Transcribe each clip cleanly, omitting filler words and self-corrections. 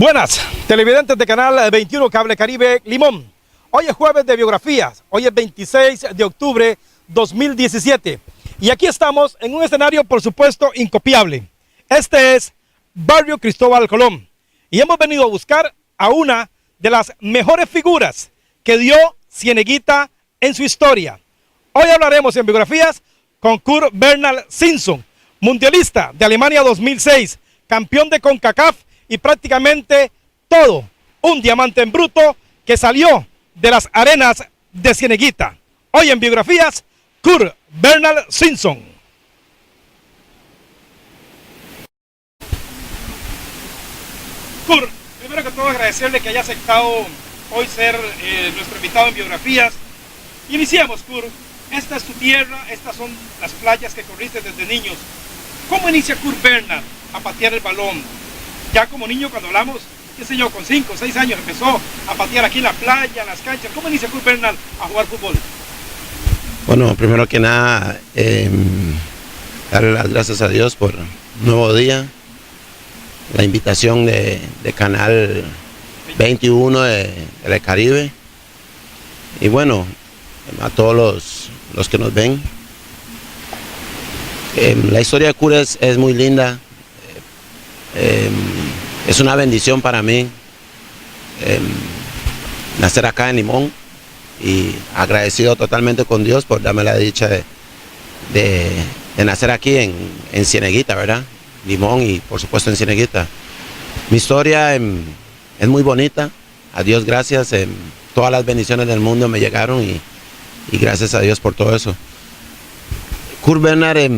Buenas, televidentes de Canal 21 Cable Caribe Limón. Hoy es jueves de biografías, hoy es 26 de octubre 2017. Y aquí estamos en un escenario, por supuesto, incopiable. Este es Barrio Cristóbal Colón. Y hemos venido a buscar a una de las mejores figuras que dio Cieneguita en su historia. Hoy hablaremos en biografías con Kurt Bernhard Simpson, mundialista de Alemania 2006, campeón de CONCACAF y prácticamente todo un diamante en bruto que salió de las arenas de Cieneguita. Hoy en biografías, Kurt Bernhard Simpson. Kurt, primero que todo agradecerle que haya aceptado hoy ser nuestro invitado en biografías. Iniciamos, Kurt. Esta es tu tierra, estas son las playas que corriste desde niños. ¿Cómo inicia Kurt Bernhard a patear el balón? Ya como niño, cuando hablamos, qué sé yo, con 5 o 6 años empezó a patear aquí en la playa, en las canchas. ¿Cómo inicia Kurt Bernhard a jugar fútbol? Bueno, primero que nada, darle las gracias a Dios por un nuevo día, la invitación de Canal 21 del Caribe, y bueno, a todos los que nos ven. La historia de Kurt es muy linda, es una bendición para mí nacer acá en Limón, y agradecido totalmente con Dios por darme la dicha de nacer aquí en Cieneguita, ¿verdad? Limón y por supuesto en Cieneguita. Mi historia es muy bonita, a Dios gracias, todas las bendiciones del mundo me llegaron y gracias a Dios por todo eso. Kurt Bernhard,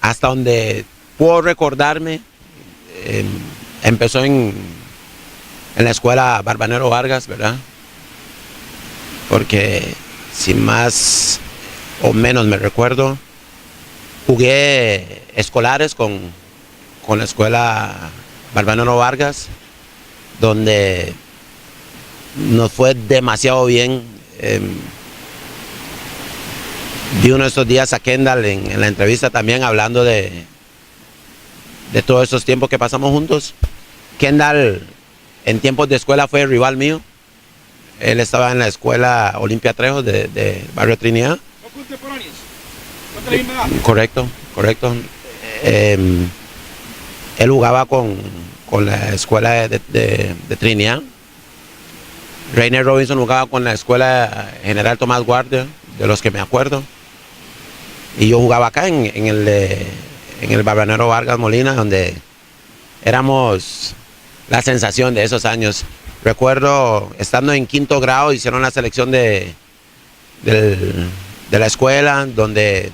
hasta donde puedo recordarme, empezó en la escuela Barbanero Vargas, ¿verdad? Porque sin más o menos me recuerdo, jugué escolares con la escuela Barbanero Vargas, donde nos fue demasiado bien. Vi uno de estos días a Kendall en la entrevista también hablando de todos esos tiempos que pasamos juntos. Kendall en tiempos de escuela fue rival mío. Él estaba en la escuela Olimpia Trejo de Barrio Trinidad. ¿Son contemporáneos? ¿Son de la misma edad? Correcto, correcto. Él jugaba con la escuela de Trinidad. Rainer Robinson jugaba con la escuela General Tomás Guardia, de los que me acuerdo. Y yo jugaba acá en el Barbanero Vargas Molina, donde éramos la sensación de esos años. Recuerdo, estando en quinto grado, hicieron la selección de la escuela, donde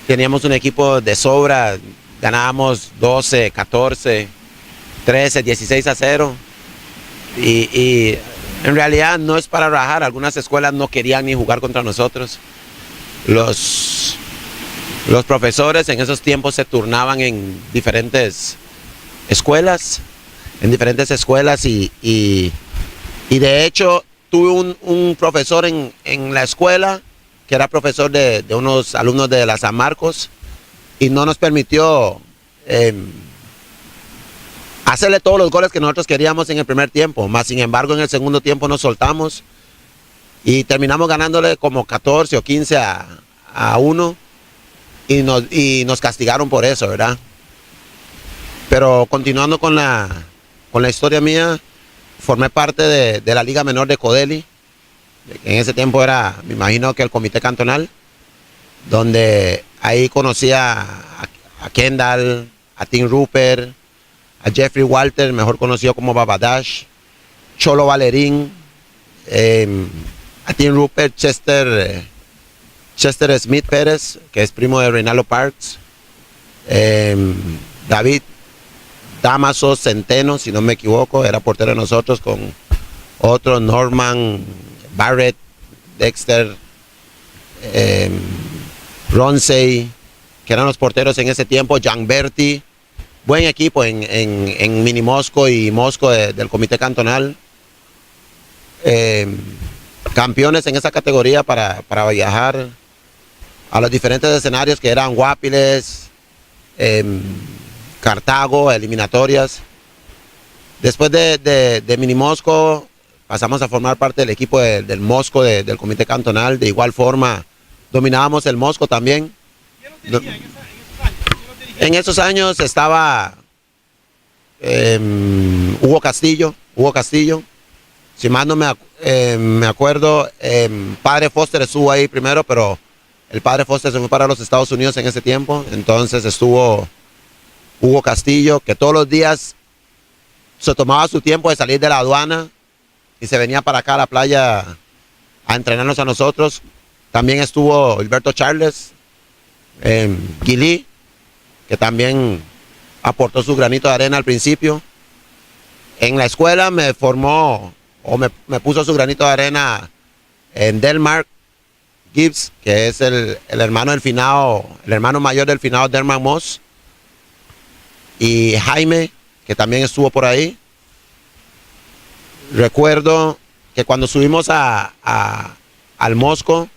teníamos un equipo de sobra, ganábamos 12, 14, 13, 16-0. Y en realidad no es para rajar, algunas escuelas no querían ni jugar contra nosotros. Los profesores en esos tiempos se turnaban en diferentes escuelas, y de hecho tuve un profesor en la escuela que era profesor de unos alumnos de la San Marcos, y no nos permitió hacerle todos los goles que nosotros queríamos en el primer tiempo, más sin embargo en el segundo tiempo nos soltamos y terminamos ganándole como 14 o 15 a 1, y nos castigaron por eso, ¿verdad? Pero continuando con la historia mía, formé parte de la Liga Menor de Codeli. En ese tiempo era, me imagino que el Comité Cantonal, donde ahí conocí a Kendall, a Tim Rupert, a Jeffrey Walter, mejor conocido como Babadash, Cholo Valerín, a Tim Rupert, Chester Smith Pérez, que es primo de Reinaldo Parks, David Damaso Centeno, si no me equivoco, era portero de nosotros, con otro Norman Barrett, Dexter, Ronsey, que eran los porteros en ese tiempo, Gianberti. Buen equipo en Mini Mosco y Mosco del Comité Cantonal. Campeones en esa categoría para viajar a los diferentes escenarios que eran Guapiles, Cartago, eliminatorias. Después de Mini Mosco, pasamos a formar parte del equipo del Mosco, del Comité Cantonal. De igual forma, dominábamos el Mosco también. ¿Quién los dirigía en esos años? ¿Quién los dirigía? En esos años estaba Hugo Castillo. Si más no me acuerdo, Padre Foster estuvo ahí primero, pero el Padre Foster se fue para los Estados Unidos en ese tiempo. Entonces estuvo Hugo Castillo, que todos los días se tomaba su tiempo de salir de la aduana y se venía para acá a la playa a entrenarnos a nosotros. También estuvo Alberto Charles, Guilí, que también aportó su granito de arena al principio. En la escuela me formó o me puso su granito de arena en Delmark Gibbs, que es el hermano del finado, el hermano mayor del finado Delmark Moss, y Jaime, que también estuvo por ahí. Recuerdo que cuando subimos al Mosco,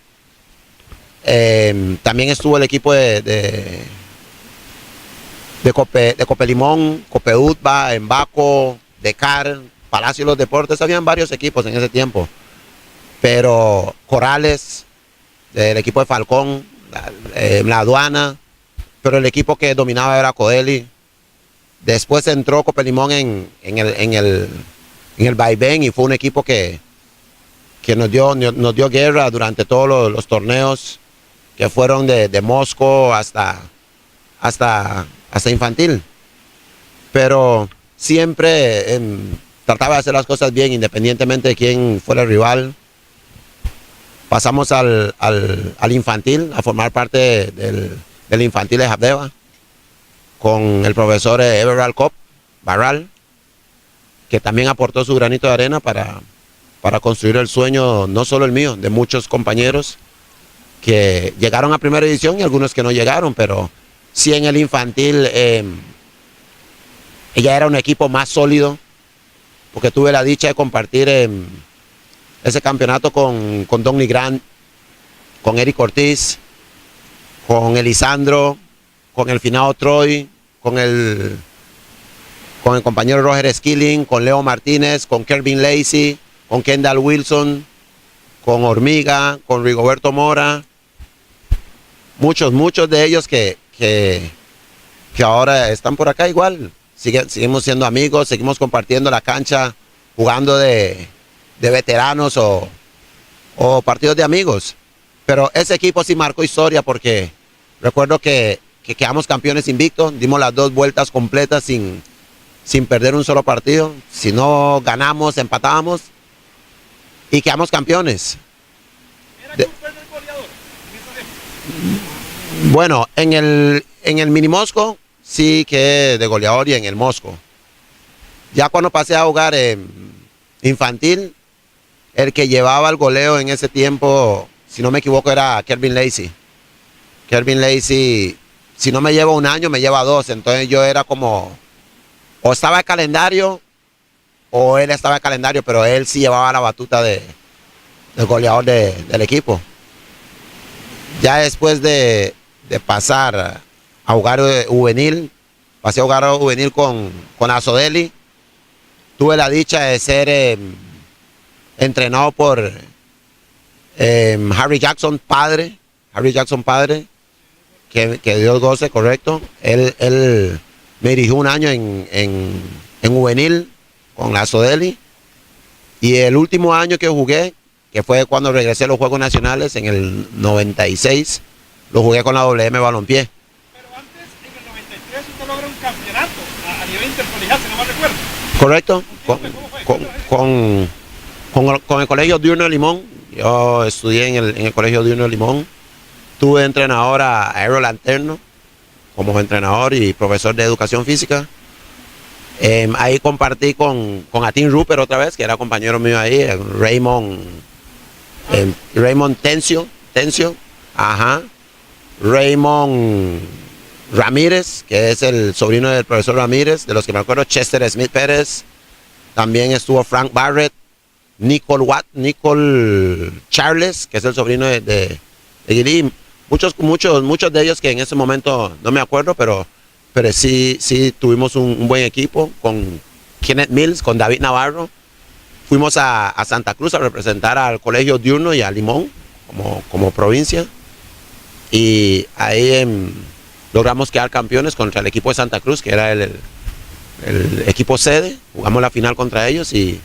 también estuvo el equipo de Copelimón, Copeutba, Embaco, Decar, Palacio de los Deportes. Habían varios equipos en ese tiempo, pero Corales, del equipo de Falcón, la aduana, pero el equipo que dominaba era Codeli. Después entró Copelimón en el vaivén y fue un equipo que nos dio guerra durante todos los torneos que fueron de Mosco hasta infantil. Pero siempre trataba de hacer las cosas bien, independientemente de quién fuera el rival. Pasamos al infantil, a formar parte del infantil de Habdeba, con el profesor Everald Cop Barral, que también aportó su granito de arena para construir el sueño, no solo el mío, de muchos compañeros que llegaron a primera división y algunos que no llegaron, pero sí en el infantil ella era un equipo más sólido, porque tuve la dicha de compartir ese campeonato con Donny Grant, con Eric Ortiz, con Elisandro, con el finado Troy, con el compañero Roger Skilling, con Leo Martínez, con Kervin Lacey, con Kendall Wilson, con Hormiga, con Rigoberto Mora. Muchos de ellos que ahora están por acá igual. Seguimos siendo amigos, seguimos compartiendo la cancha, jugando de veteranos o partidos de amigos. Pero ese equipo sí marcó historia, porque recuerdo que quedamos campeones invictos, dimos las 2 vueltas completas sin perder un solo partido. Si no ganamos, empatábamos y quedamos campeones. ¿Era usted el goleador en esa época? Bueno, en el Mini Mosco sí que de goleador, y en el Mosco. Ya cuando pasé a jugar en infantil, el que llevaba el goleo en ese tiempo, si no me equivoco, era Kervin Lacey. Kervin Lacey, si no me lleva un año, me lleva 2. Entonces yo era como, o estaba el calendario, o él estaba el calendario, pero él sí llevaba la batuta del goleador del equipo. Ya después de pasar a jugar juvenil, pasé a jugar juvenil con Azodeli. Tuve la dicha de ser entrenado por Harry Jackson padre, que Dios goce, correcto. Él me dirigió un año en juvenil con Azodeli, y el último año que jugué, que fue cuando regresé a los Juegos Nacionales en el 96, lo jugué con la WM Balompié. Pero antes, en el 93, usted logra un campeonato a nivel intercolegial, si no mal recuerdo. Correcto, ¿Cómo fue? con el Colegio Diurno de Limón. Yo estudié en el Colegio Diurno de Limón. Tuve entrenador a Aero Lanterno como entrenador y profesor de educación física. Ahí compartí con Atin Rupert otra vez, que era compañero mío ahí, Raymond Tencio, ajá. Raymond Ramírez, que es el sobrino del profesor Ramírez, de los que me acuerdo, Chester Smith Pérez. También estuvo Frank Barrett, Nicole Charles, que es el sobrino de Guilí. Muchos de ellos que en ese momento no me acuerdo, pero sí tuvimos un buen equipo con Kenneth Mills, con David Navarro. Fuimos a Santa Cruz a representar al Colegio Diurno y a Limón como provincia. Y ahí logramos quedar campeones contra el equipo de Santa Cruz, que era el equipo sede. Jugamos la final contra ellos y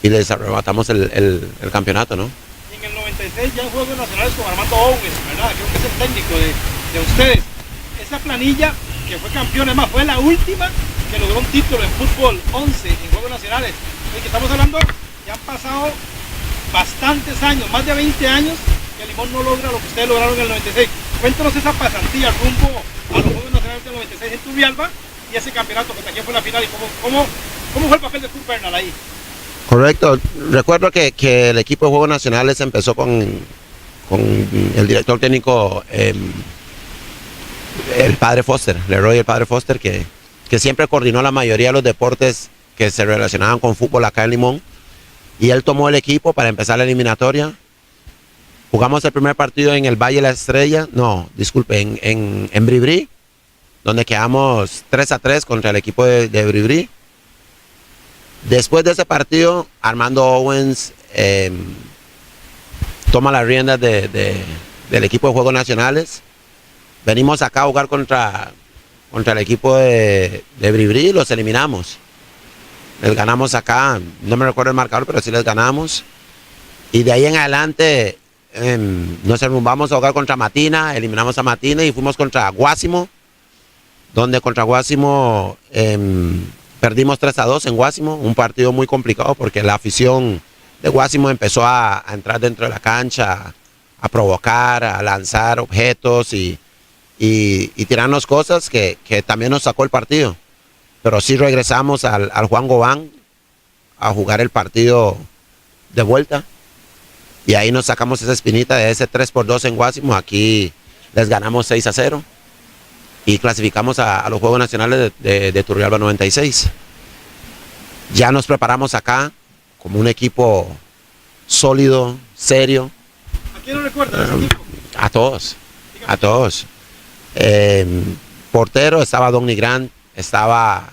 les arrebatamos el campeonato, ¿no? En el 96 ya en Juegos Nacionales con Armando Owens, ¿verdad? Creo que es el técnico de ustedes. Esa planilla que fue campeón, además fue la última que logró un título en fútbol 11 en Juegos Nacionales. Oye, que estamos hablando, ya han pasado bastantes años, más de 20 años que Limón no logra lo que ustedes lograron en el 96. Cuéntanos esa pasantía rumbo a los Juegos Nacionales del 96 en Turrialba y ese campeonato que también fue la final y cómo fue el papel de Kurt Bernal ahí. Correcto. Recuerdo que el equipo de Juegos Nacionales empezó con el director técnico, el padre Foster, Leroy el padre Foster, que siempre coordinó la mayoría de los deportes que se relacionaban con fútbol acá en Limón. Y él tomó el equipo para empezar la eliminatoria. Jugamos el primer partido en el Valle de la Estrella, en Bribri, donde quedamos 3-3 contra el equipo de Bribri. Después de ese partido, Armando Owens toma las riendas del equipo de Juegos Nacionales. Venimos acá a jugar contra el equipo de Bribri y los eliminamos. Les ganamos acá, no me recuerdo el marcador, pero sí les ganamos. Y de ahí en adelante nos enrumbamos a jugar contra Matina, eliminamos a Matina y fuimos contra Guásimo, donde contra Guásimo perdimos 3-2 en Guásimo, un partido muy complicado porque la afición de Guásimo empezó a entrar dentro de la cancha, a provocar, a lanzar objetos y tirarnos cosas que también nos sacó el partido. Pero sí regresamos al Juan Gobán a jugar el partido de vuelta y ahí nos sacamos esa espinita de ese 3-2 en Guásimo. Aquí les ganamos 6-0 y clasificamos a los Juegos Nacionales de Turrialba 96. Ya nos preparamos acá como un equipo sólido, serio. ¿A quién no recuerdas ese equipo? A todos, a todos. Portero estaba Donny Grant, estaba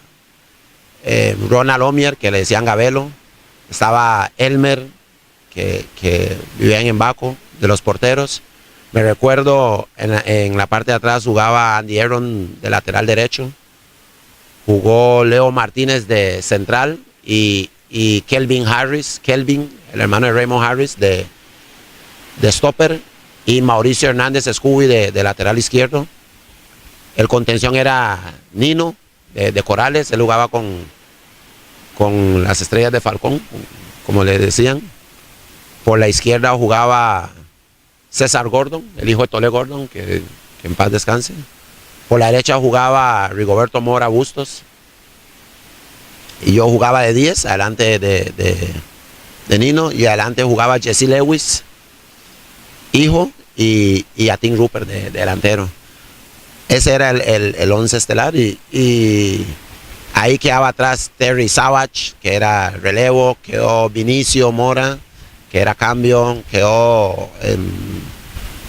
Ronald Omier, que le decían Gabelo, estaba Elmer, que vivía en Embaco, de los porteros. Me recuerdo en la parte de atrás jugaba Andy Aaron de lateral derecho, jugó Leo Martínez de central y Kelvin Harris, el hermano de Raymond Harris de stopper, y Mauricio Hernández Scooby de lateral izquierdo. El contención era Nino de Corales, él jugaba con las Estrellas de Falcón, como le decían. Por la izquierda jugaba César Gordon, el hijo de Tole Gordon, que en paz descanse. Por la derecha jugaba Rigoberto Mora Bustos. Y yo jugaba de 10, adelante de Nino, y adelante jugaba Jesse Lewis, hijo, y Atin Rupert de delantero. Ese era el 11 estelar y ahí quedaba atrás Terry Savage, que era relevo, quedó Vinicio Mora, que era cambio, quedó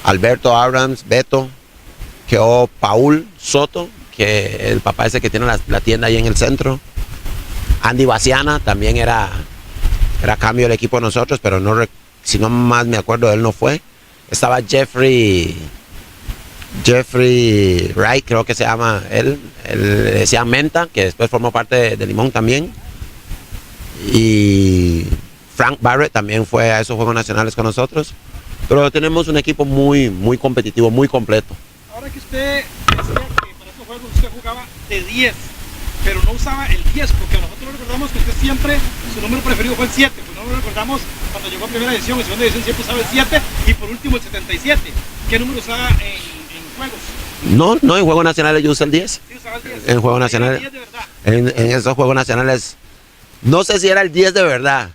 Alberto Abrams, Beto, quedó Paul Soto, que el papá ese que tiene la tienda ahí en el centro. Andy Baciana también era cambio del equipo de nosotros, pero no, si no más me acuerdo, él no fue. Estaba Jeffrey Wright, creo que se llama él le decía Menta, que después formó parte de Limón también. Y Frank Barrett también fue a esos Juegos Nacionales con nosotros. Pero tenemos un equipo muy, muy competitivo, muy completo. Ahora que usted decía que para esos juegos usted jugaba de 10, pero no usaba el 10, porque nosotros recordamos que usted siempre, su número preferido fue el 7, pues no lo recordamos cuando llegó a primera edición, en segunda edición siempre usaba el 7 y por último el 77. ¿Qué número usaba en juegos? No, en Juegos Nacionales yo usé el 10. Sí, usaba el 10. En Juegos Nacionales. El 10 de verdad. En esos Juegos Nacionales, no sé si era el 10 de verdad,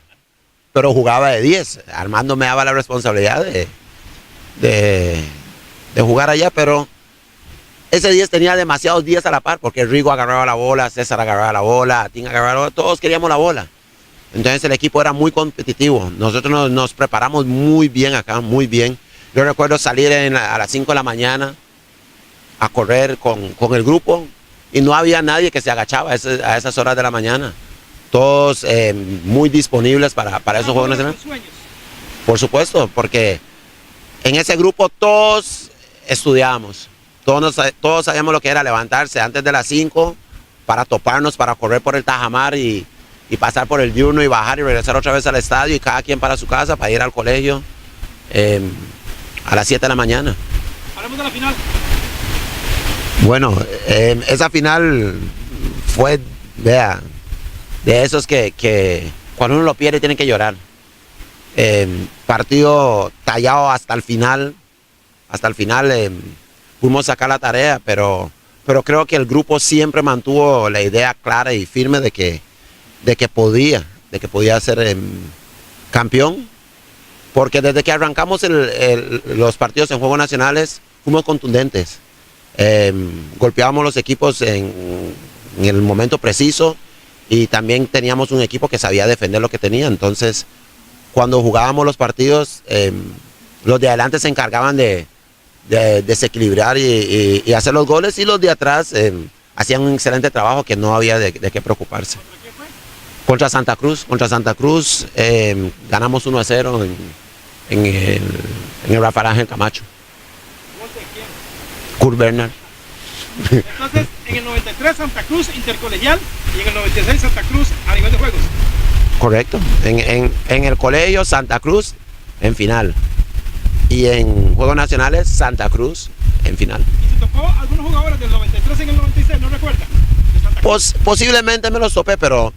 pero jugaba de 10. Armando me daba la responsabilidad de jugar allá, pero ese 10 tenía demasiados 10 a la par, porque Rigo agarraba la bola, César agarraba la bola, Atin agarraba la bola, todos queríamos la bola. Entonces el equipo era muy competitivo. Nosotros nos preparamos muy bien acá, muy bien. Yo recuerdo salir a las 5 de la mañana a correr con el grupo y no había nadie que se agachaba a esas horas de la mañana. todos muy disponibles para esos Juegos Nacionales. Por supuesto, porque en ese grupo todos estudiábamos, todos sabíamos lo que era levantarse antes de las 5 para toparnos, para correr por el Tajamar y pasar por el diurno y bajar y regresar otra vez al estadio y cada quien para su casa para ir al colegio a las 7 de la mañana. Hablamos de la final. Bueno, esa final fue, vea, de esos que cuando uno lo pierde tienen que llorar. Partido tallado hasta el final, pudimos sacar la tarea, pero creo que el grupo siempre mantuvo la idea clara y firme de que podía ser campeón, porque desde que arrancamos los partidos en Juegos Nacionales fuimos contundentes, golpeábamos los equipos en el momento preciso y también teníamos un equipo que sabía defender lo que tenía. Entonces cuando jugábamos los partidos, los de adelante se encargaban de desequilibrar y hacer los goles, y los de atrás hacían un excelente trabajo que no había de qué preocuparse. Contra Santa Cruz, ganamos 1-0 en el Rafael Ángel Camacho. Kurt Bernard. Entonces, en el 93 Santa Cruz intercolegial y en el 96 Santa Cruz a nivel de juegos. Correcto. En el colegio Santa Cruz en final. Y en Juegos Nacionales Santa Cruz en final. ¿Y se tocó algunos jugadores del 93 en el 96? ¿No recuerda? Posiblemente me los topé, pero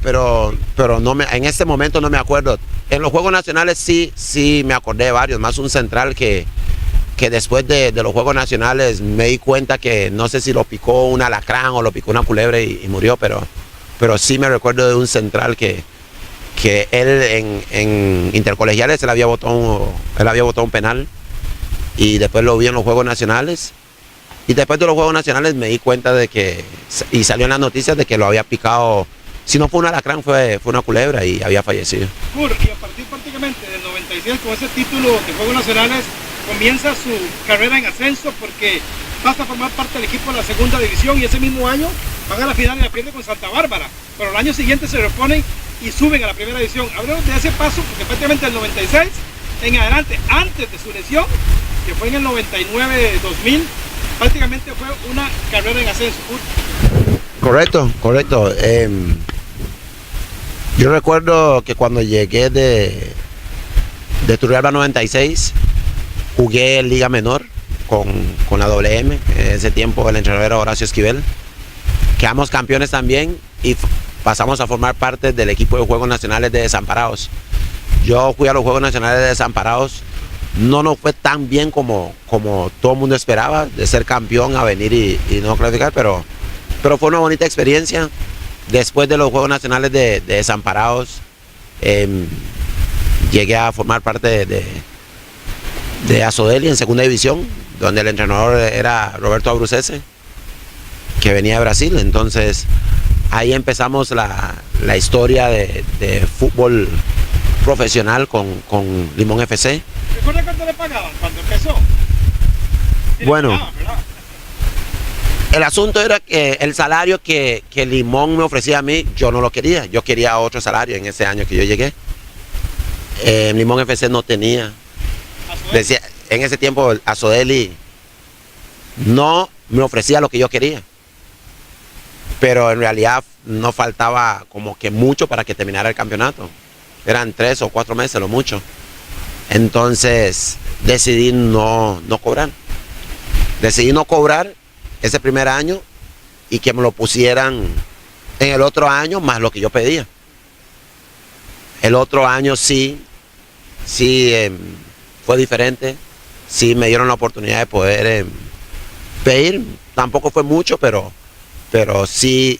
no en este momento no me acuerdo. En los Juegos Nacionales sí me acordé de varios, más un central que después de los Juegos Nacionales me di cuenta que no sé si lo picó un alacrán o lo picó una culebra y murió, pero sí me recuerdo de un central que él en intercolegiales él había botado un penal y después lo vi en los Juegos Nacionales. Y después de los Juegos Nacionales me di cuenta de que, y salió en las noticias de que lo había picado, si no fue un alacrán, fue una culebra y había fallecido. Y a partir prácticamente del 96, con ese título de Juegos Nacionales, comienza su carrera en ascenso porque pasa a formar parte del equipo de la segunda división y ese mismo año van a la final y la pierden con Santa Bárbara. Pero el año siguiente se reponen y suben a la primera división. Hablemos de ese paso porque prácticamente el 96 en adelante, antes de su lesión, que fue en el 99-2000, prácticamente fue una carrera en ascenso. Correcto. Yo recuerdo que cuando llegué de Turrialba 96, jugué en Liga Menor con la WM. En ese tiempo el entrenador era Horacio Esquivel. Quedamos campeones también y pasamos a formar parte del equipo de Juegos Nacionales de Desamparados. Yo fui a los Juegos Nacionales de Desamparados. No nos fue tan bien como todo el mundo esperaba, de ser campeón a venir y no clasificar, pero fue una bonita experiencia. Después de los Juegos Nacionales de Desamparados, llegué a formar parte de Azodeli en segunda división, donde el entrenador era Roberto Abrucese, que venía de Brasil. Entonces ahí empezamos la historia de fútbol profesional con Limón FC. ¿Recuerda cuánto le pagaban cuando empezó? Sí, bueno, pagaban, el asunto era que el salario que Limón me ofrecía a mí, yo no lo quería. Yo quería otro salario en ese año que yo llegué. Limón FC no tenía. Decía, en ese tiempo Azodeli no me ofrecía lo que yo quería. Pero en realidad no faltaba como que mucho para que terminara el campeonato. Eran 3 o 4 meses lo mucho. Entonces decidí no cobrar. Decidí no cobrar ese primer año y que me lo pusieran en el otro año más lo que yo pedía. El otro año sí fue diferente. Sí me dieron la oportunidad de poder pedir. Tampoco fue mucho, pero sí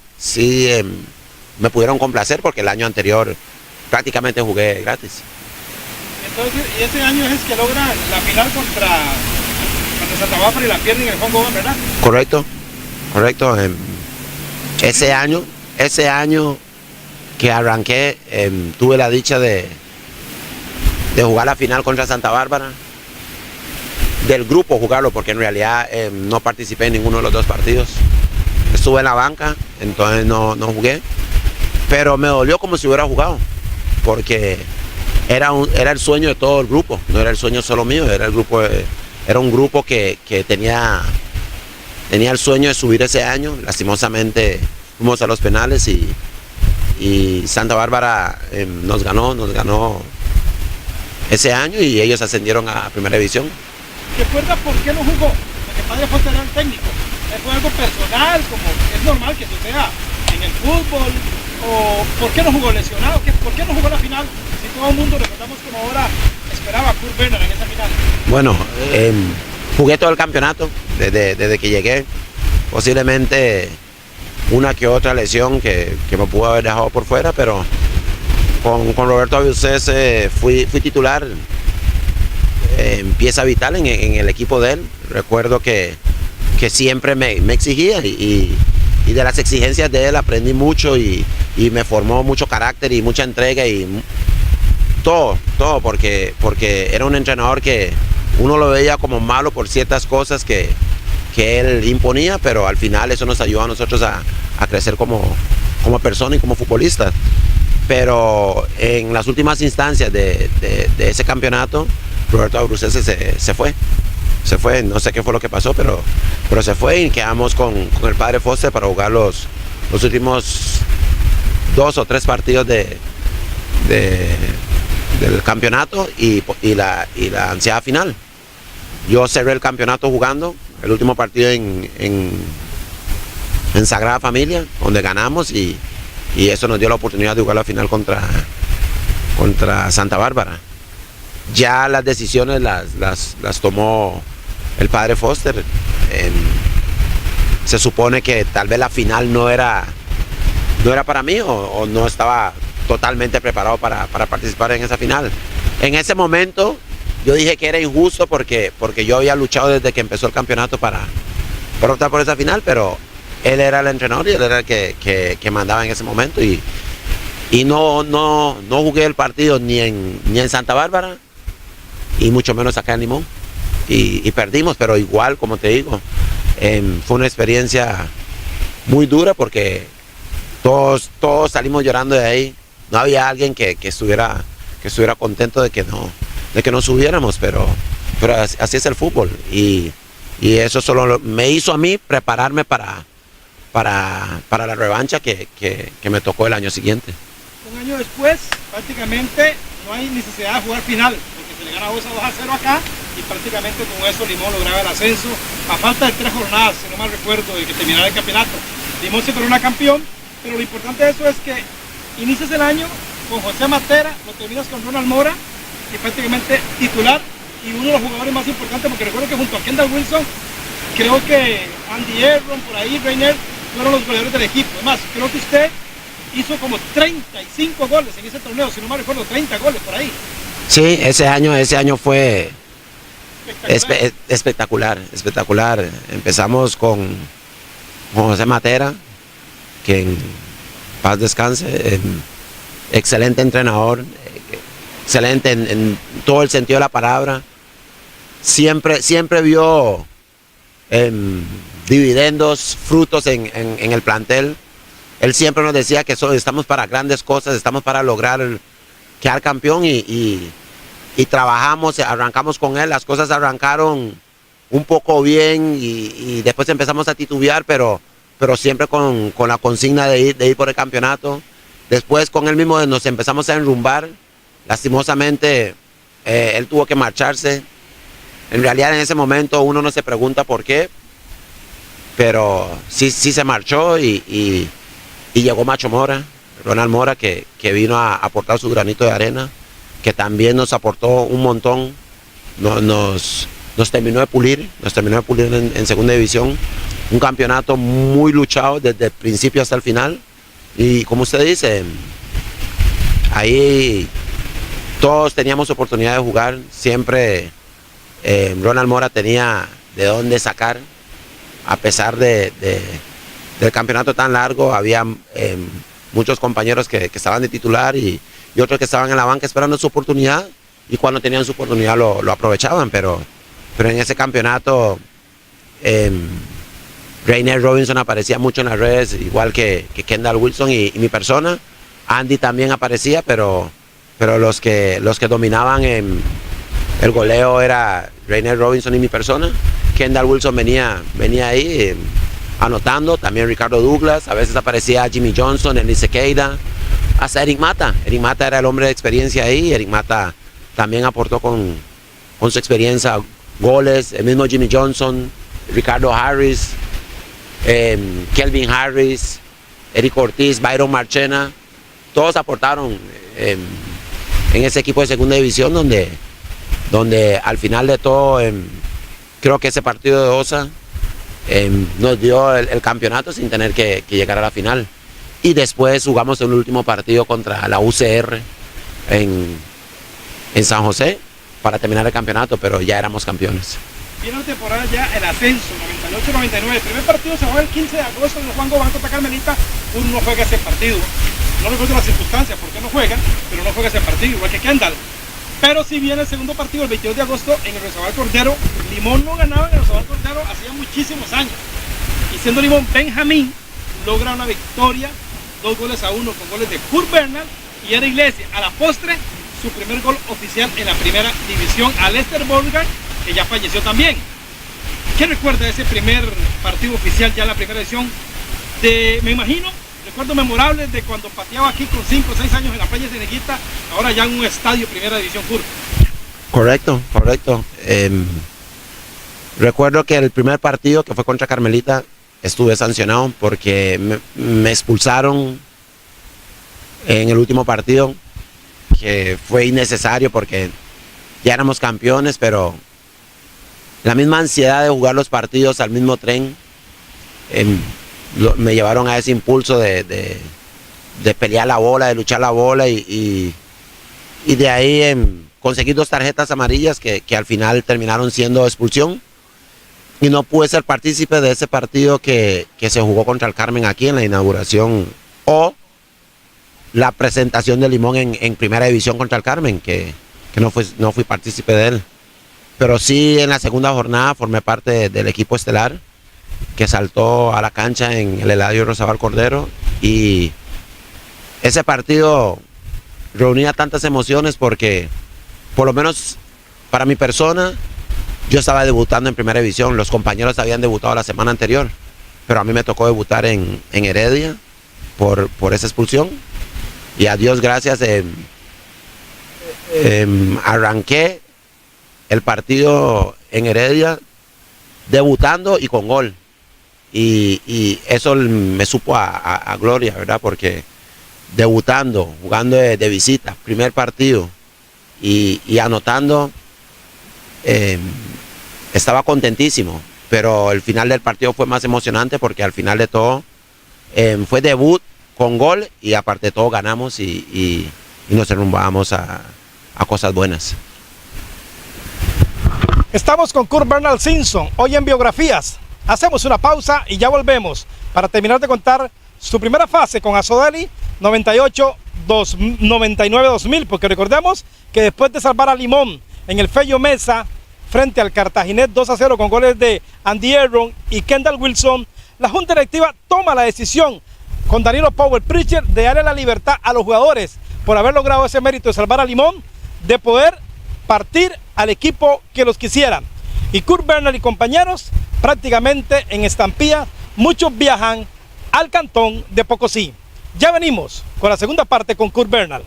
me pudieron complacer porque el año anterior prácticamente jugué gratis. Entonces, y ese año es que logra la final contra Santa Bárbara y la pierden en el Juan Gómez, ¿verdad? Correcto. Ese año que arranqué, tuve la dicha de jugar la final contra Santa Bárbara. Del grupo jugarlo, porque en realidad no participé en ninguno de los 2 partidos. Estuve en la banca, entonces no jugué. pero me dolió como si hubiera jugado, porque era el sueño de todo el grupo, no era el sueño solo mío, era un grupo que tenía el sueño de subir ese año. Lastimosamente fuimos a los penales y Santa Bárbara nos ganó ese año y ellos ascendieron a Primera División. ¿Recuerda por qué no jugó? Porque el padre Foster era el técnico. ¿Fue algo personal, como es normal que suceda en el fútbol? ¿O por qué no jugó lesionado? ¿Por qué no jugó la final? Si todo el mundo recordamos como ahora esperaba a Kurt Werner en esa final. Bueno, jugué todo el campeonato desde que llegué. Posiblemente una que otra lesión que me pudo haber dejado por fuera, pero con Roberto Abucés fui titular, pieza vital en el equipo de él. Recuerdo que siempre me exigía y de las exigencias de él aprendí mucho y me formó mucho carácter y mucha entrega y todo, porque era un entrenador que uno lo veía como malo por ciertas cosas que él imponía, pero al final eso nos ayudó a nosotros a crecer como persona y como futbolistas. Pero en las últimas instancias de ese campeonato, Roberto Abucés se fue, no sé qué fue lo que pasó, pero se fue y quedamos con el padre Foster para jugar los últimos 2 o 3 partidos del campeonato y la ansiada final. Yo cerré el campeonato jugando el último partido en Sagrada Familia, donde ganamos y eso nos dio la oportunidad de jugar la final contra Santa Bárbara. Ya las decisiones las tomó el padre Foster. Se supone que tal vez la final no era para mí o no estaba totalmente preparado para participar en esa final. En ese momento yo dije que era injusto porque yo había luchado desde que empezó el campeonato para optar por esa final, pero él era el entrenador y él era el que mandaba en ese momento y no jugué el partido ni en Santa Bárbara y mucho menos acá en Limón y perdimos, pero igual, como te digo, fue una experiencia muy dura porque todos salimos llorando de ahí. No había alguien que estuviera contento de que no subiéramos, pero así es el fútbol y eso solo me hizo a mí prepararme para la revancha que me tocó el año siguiente. Un año después, prácticamente no hay necesidad de jugar final, porque se le gana 2-0 acá y prácticamente con eso Limón lograba el ascenso a falta de 3 jornadas, si no mal recuerdo, de que terminara el campeonato. Limón se corona campeón, pero lo importante de eso es que inicias el año con José Matera, lo terminas con Ronald Mora y prácticamente titular y uno de los jugadores más importantes, porque recuerdo que junto a Kendall Wilson, creo que Andy Erron, por ahí, Reiner, fueron los goleadores del equipo. Además, creo que usted hizo como 35 goles en ese torneo, si no me recuerdo, 30 goles por ahí. Sí, ese año fue espectacular. Empezamos con José Matera, que en paz descanse, excelente entrenador, excelente en todo el sentido de la palabra. Siempre vio dividendos, frutos en el plantel. Él siempre nos decía que estamos para grandes cosas, estamos para lograr quedar campeón y trabajamos, arrancamos con él, las cosas arrancaron un poco bien y después empezamos a titubear, pero siempre con la consigna de ir por el campeonato. Después con él mismo nos empezamos a enrumbar, lastimosamente él tuvo que marcharse. En realidad en ese momento uno no se pregunta por qué, pero sí se marchó y llegó Macho Mora, Ronald Mora, que vino a aportar su granito de arena, que también nos aportó un montón, nos terminó de pulir, en segunda división, un campeonato muy luchado desde el principio hasta el final, y como usted dice, ahí todos teníamos oportunidad de jugar, siempre Ronald Mora tenía de dónde sacar, a pesar del campeonato tan largo, había muchos compañeros que estaban de titular y otros que estaban en la banca esperando su oportunidad y cuando tenían su oportunidad lo aprovechaban, pero en ese campeonato Reiner Robinson aparecía mucho en las redes, igual que Kendall Wilson y mi persona, Andy también aparecía, pero los que dominaban en el goleo era Rainer Robinson y mi persona. Kendall Wilson venía ahí anotando, también Ricardo Douglas, a veces aparecía Jimmy Johnson, Enrique Queida, hasta Eric Mata. Eric Mata era el hombre de experiencia ahí. Eric Mata también aportó con su experiencia goles, el mismo Jimmy Johnson, Ricardo Harris, Kelvin Harris, Eric Ortiz, Byron Marchena, todos aportaron en ese equipo de segunda división donde al final de todo creo que ese partido de OSA nos dio el campeonato sin tener que llegar a la final. Y después jugamos el último partido contra la UCR en San José para terminar el campeonato, pero ya éramos campeones. Viene la temporada ya, el ascenso, 98-99. El primer partido se juega el 15 de agosto en el Juan Gobán contra Carmelita. Uno no juega ese partido. No recuerdo las circunstancias por qué no juega, pero no juega ese partido, igual que Kendall. Pero si viene el segundo partido, el 22 de agosto, en el Rosabal Cordero. Limón no ganaba en el Rosabal Cordero hacía muchísimos años. Y siendo Limón, Benjamín logra una victoria, 2-1 con goles de Kurt Bernal y Eric Iglesias. A la postre, su primer gol oficial en la primera división a Lester Borgard, que ya falleció también. ¿Qué recuerda de ese primer partido oficial ya en la primera división? Me imagino, recuerdos memorables de cuando pateaba aquí con 5 o 6 años en la playa de Ceneguita, ahora ya en un estadio primera división Kurt. Correcto. Recuerdo que el primer partido que fue contra Carmelita estuve sancionado porque me expulsaron en el último partido, que fue innecesario porque ya éramos campeones, pero la misma ansiedad de jugar los partidos al mismo tren me llevaron a ese impulso de pelear la bola, de luchar la bola y de ahí conseguí 2 tarjetas amarillas que al final terminaron siendo expulsión y no pude ser partícipe de ese partido que se jugó contra el Carmen aquí en la inauguración o la presentación de Limón en primera división contra el Carmen, que no fui partícipe de él. Pero sí, en la segunda jornada formé parte del equipo estelar que saltó a la cancha en el Eladio Rosabal Cordero, y ese partido reunía tantas emociones porque, por lo menos para mi persona, yo estaba debutando en primera división. Los compañeros habían debutado la semana anterior, pero a mí me tocó debutar en Heredia por esa expulsión. Y a Dios gracias, arranqué el partido en Heredia debutando y con gol. Y eso me supo a gloria, ¿verdad? Porque debutando, jugando de visita, primer partido y anotando, estaba contentísimo. Pero el final del partido fue más emocionante porque al final de todo fue debut con gol y aparte de todo ganamos y nos derrumbamos a cosas buenas. Estamos con Kurt Bernal Simpson, hoy en Biografías. Hacemos una pausa y ya volvemos para terminar de contar su primera fase con Azodeli 99-2000, porque recordemos que después de salvar a Limón en el Fello Mesa frente al Cartaginés 2-0 con goles de Andy Aaron y Kendall Wilson, la Junta Directiva toma la decisión con Danilo Power Preacher de darle la libertad a los jugadores por haber logrado ese mérito de salvar a Limón, de poder partir al equipo que los quisiera. Y Kurt Bernal y compañeros, prácticamente en estampilla, muchos viajan al cantón de Pocosí. Ya venimos con la segunda parte con Kurt Bernal.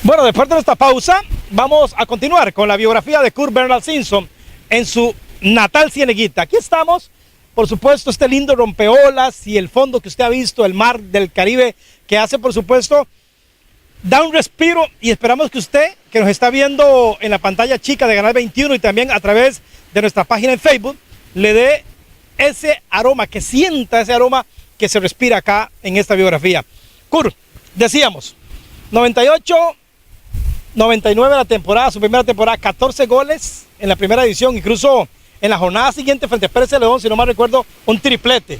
Bueno, después de nuestra pausa, vamos a continuar con la biografía de Kurt Bernal Simpson en su natal Cieneguita. Aquí estamos, por supuesto, este lindo rompeolas y el fondo que usted ha visto, el mar del Caribe, que hace, por supuesto, da un respiro, y esperamos que usted, que nos está viendo en la pantalla chica de Canal 21 y también a través de nuestra página en Facebook, le dé ese aroma, que sienta ese aroma que se respira acá en esta biografía. Kurt, decíamos, 98-99 la temporada, su primera temporada, 14 goles en la primera división, incluso en la jornada siguiente frente a Pérez de León, si no mal recuerdo, un triplete.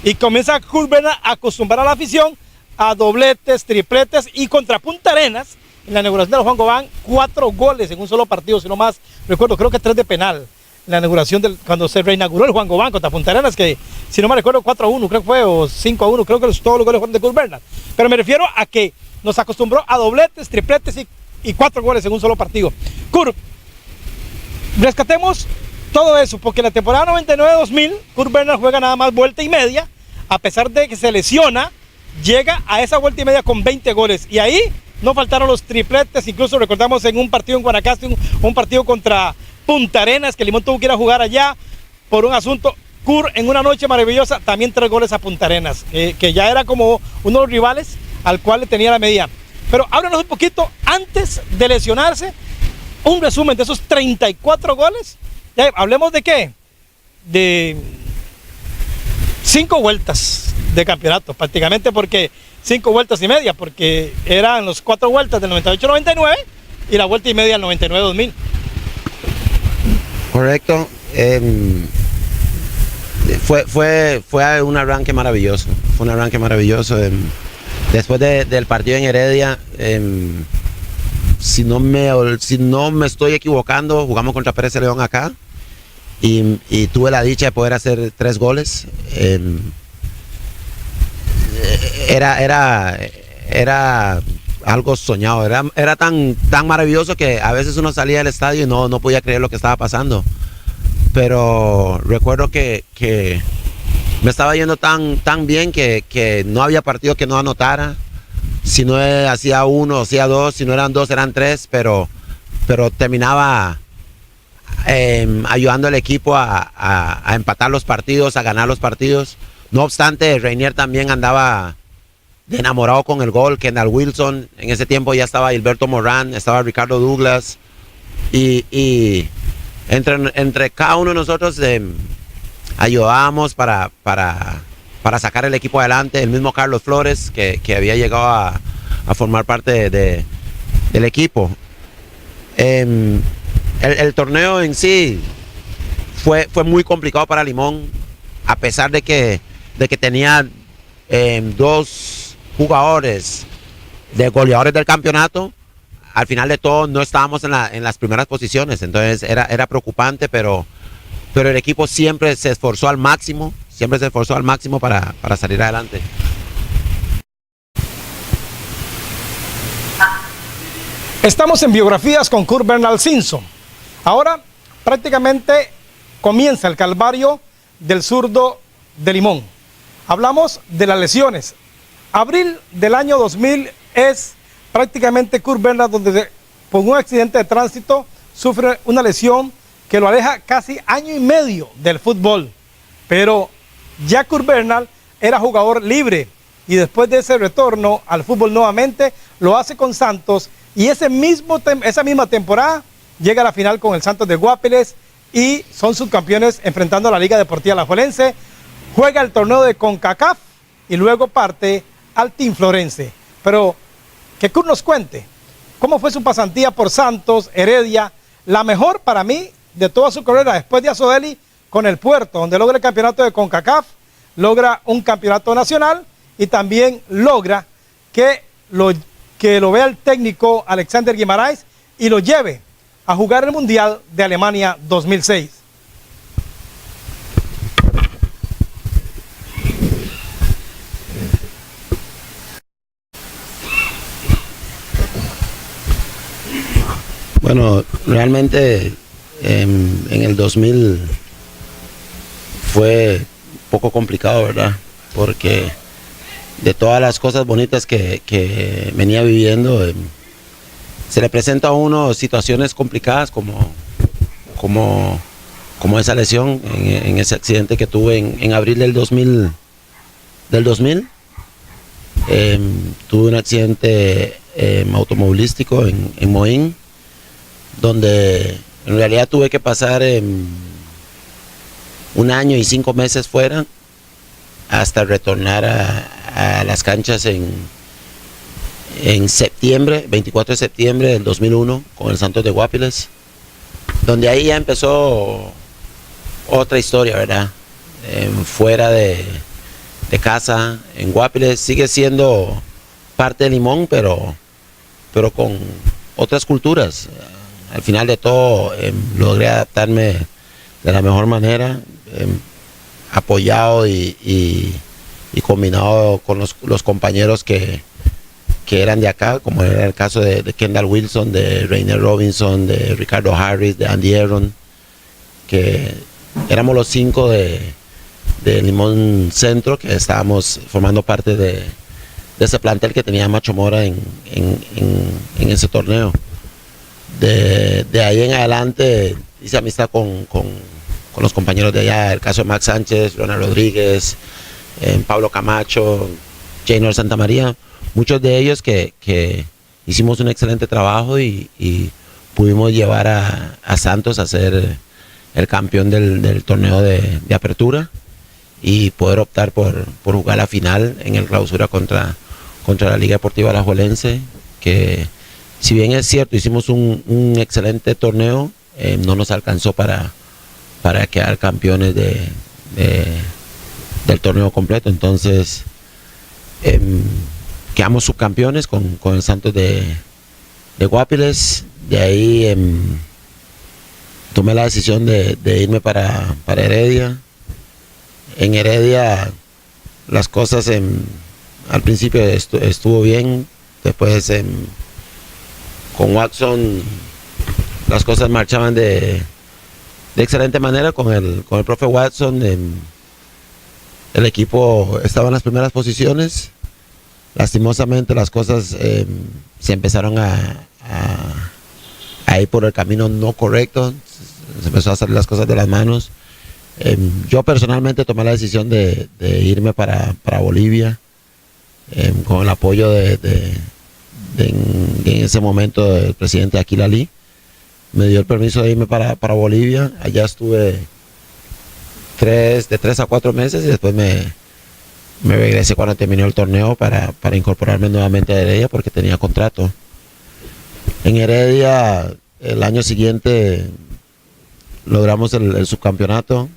Y comienza Kurt Bernal a acostumbrar a la afición a dobletes, tripletes, y contra Punta Arenas, en la inauguración del Juan Gobán, 4 goles en un solo partido, si no más recuerdo, creo que 3 de penal. la inauguración cuando se reinauguró el Juan Gobán contra Punta Arenas, que si no me recuerdo 4-1 creo que fue, o 5-1, creo que todos los goles fueron de Kurt Bernal. Pero me refiero a que nos acostumbró a dobletes, tripletes y 4 goles en un solo partido. Kurt, rescatemos todo eso, porque en la temporada 99-2000, Kurt Bernal juega nada más vuelta y media, a pesar de que se lesiona, llega a esa vuelta y media con 20 goles, y ahí no faltaron los tripletes. Incluso recordamos en un partido en Guanacaste, un partido contra Punta Arenas, que Limón tuvo que ir a jugar allá por un asunto. Kurt, en una noche maravillosa, también 3 goles a Punta Arenas, que ya era como uno de los rivales al cual le tenía la medida. Pero háblanos un poquito, antes de lesionarse, un resumen de esos 34 goles. Ya, hablemos de qué, de 5 vueltas de campeonato, prácticamente, porque 5 vueltas y media, porque eran los 4 vueltas del 98-99 y la vuelta y media del 99-2000. Correcto. Fue un arranque maravilloso. Fue un arranque maravilloso. Después del partido en Heredia, si no me estoy equivocando, jugamos contra Pérez de León acá y tuve la dicha de poder hacer 3 goles. Era algo soñado, era tan maravilloso que a veces uno salía del estadio y no podía creer lo que estaba pasando. Pero recuerdo que me estaba yendo tan bien que no había partido que no anotara. Si no hacía 1, hacía 2, si no eran 2, eran 3, pero terminaba ayudando al equipo a empatar los partidos, a ganar los partidos. No obstante, Reinier también andaba de enamorado con el gol. Kendall Wilson, en ese tiempo ya estaba Gilberto Morán, estaba Ricardo Douglas, y entre cada uno de nosotros ayudábamos para sacar el equipo adelante. El mismo Carlos Flores, que había llegado a formar parte del equipo. El torneo en sí fue muy complicado para Limón, a pesar de que tenía 2 jugadores de goleadores del campeonato. Al final de todo no estábamos en las primeras posiciones, entonces era preocupante, pero el equipo siempre se esforzó al máximo para salir adelante. Estamos en Biografías con Kurt Bernal Simpson. Ahora prácticamente comienza el calvario del zurdo de Limón. Hablamos de las lesiones. Abril del año 2000 es prácticamente Kurt Bernal donde por un accidente de tránsito sufre una lesión que lo aleja casi año y medio del fútbol. Pero ya Kurt Bernal era jugador libre y después de ese retorno al fútbol nuevamente lo hace con Santos, y esa misma temporada llega a la final con el Santos de Guápiles y son subcampeones enfrentando a la Liga Deportiva Alajuelense. Juega el torneo de CONCACAF y luego parte al Team Florense. Pero que Kurt nos cuente cómo fue su pasantía por Santos, Heredia, la mejor para mí de toda su carrera después de Azodeli, con el Puerto, donde logra el campeonato de CONCACAF, logra un campeonato nacional y también logra que lo vea el técnico Alexander Guimaraes y lo lleve a jugar el Mundial de Alemania 2006. Bueno, realmente en el 2000 fue un poco complicado, ¿verdad? Porque de todas las cosas bonitas que venía viviendo, se le presenta a uno situaciones complicadas como esa lesión en ese accidente que tuve en abril del 2000. Tuve un accidente automovilístico en Moín, donde en realidad tuve que pasar 1 año y 5 meses fuera hasta retornar a las canchas en septiembre, 24 de septiembre del 2001 con el Santos de Guápiles, donde ahí ya empezó otra historia, ¿verdad? Fuera de casa, en Guápiles sigue siendo parte de Limón, pero con otras culturas. Al final de todo logré adaptarme de la mejor manera, apoyado y combinado con los compañeros que eran de acá, como era el caso de Kendall Wilson, de Rainer Robinson, de Ricardo Harris, de Andy Aaron, que éramos los 5 de Limón Centro, que estábamos formando parte de ese plantel que tenía Macho Mora en ese torneo. De ahí en adelante hice amistad con los compañeros de allá, el caso de Max Sánchez, Ronald Rodríguez, Pablo Camacho, Jaynor Santamaría, muchos de ellos que hicimos un excelente trabajo y pudimos llevar a Santos a ser el campeón del torneo de apertura y poder optar por jugar la final en el clausura contra la Liga Deportiva Alajuelense, que si bien es cierto, hicimos un excelente torneo, no nos alcanzó para quedar campeones del torneo completo. Entonces quedamos subcampeones con el Santos de Guapiles. De ahí tomé la decisión de irme para Heredia. En Heredia las cosas al principio estuvo bien, después con Watson las cosas marchaban de excelente manera con el profe Watson. El equipo estaba en las primeras posiciones. Lastimosamente las cosas se empezaron a ir por el camino no correcto, se empezó a salir las cosas de las manos. Yo personalmente tomé la decisión de irme para Bolivia, con el apoyo en ese momento del presidente Aquil Ali. Me dio el permiso de irme para Bolivia. Allá estuve de 3 a 4 meses y después me regresé cuando terminó el torneo para incorporarme nuevamente a Heredia porque tenía contrato. En Heredia el año siguiente logramos el subcampeonato.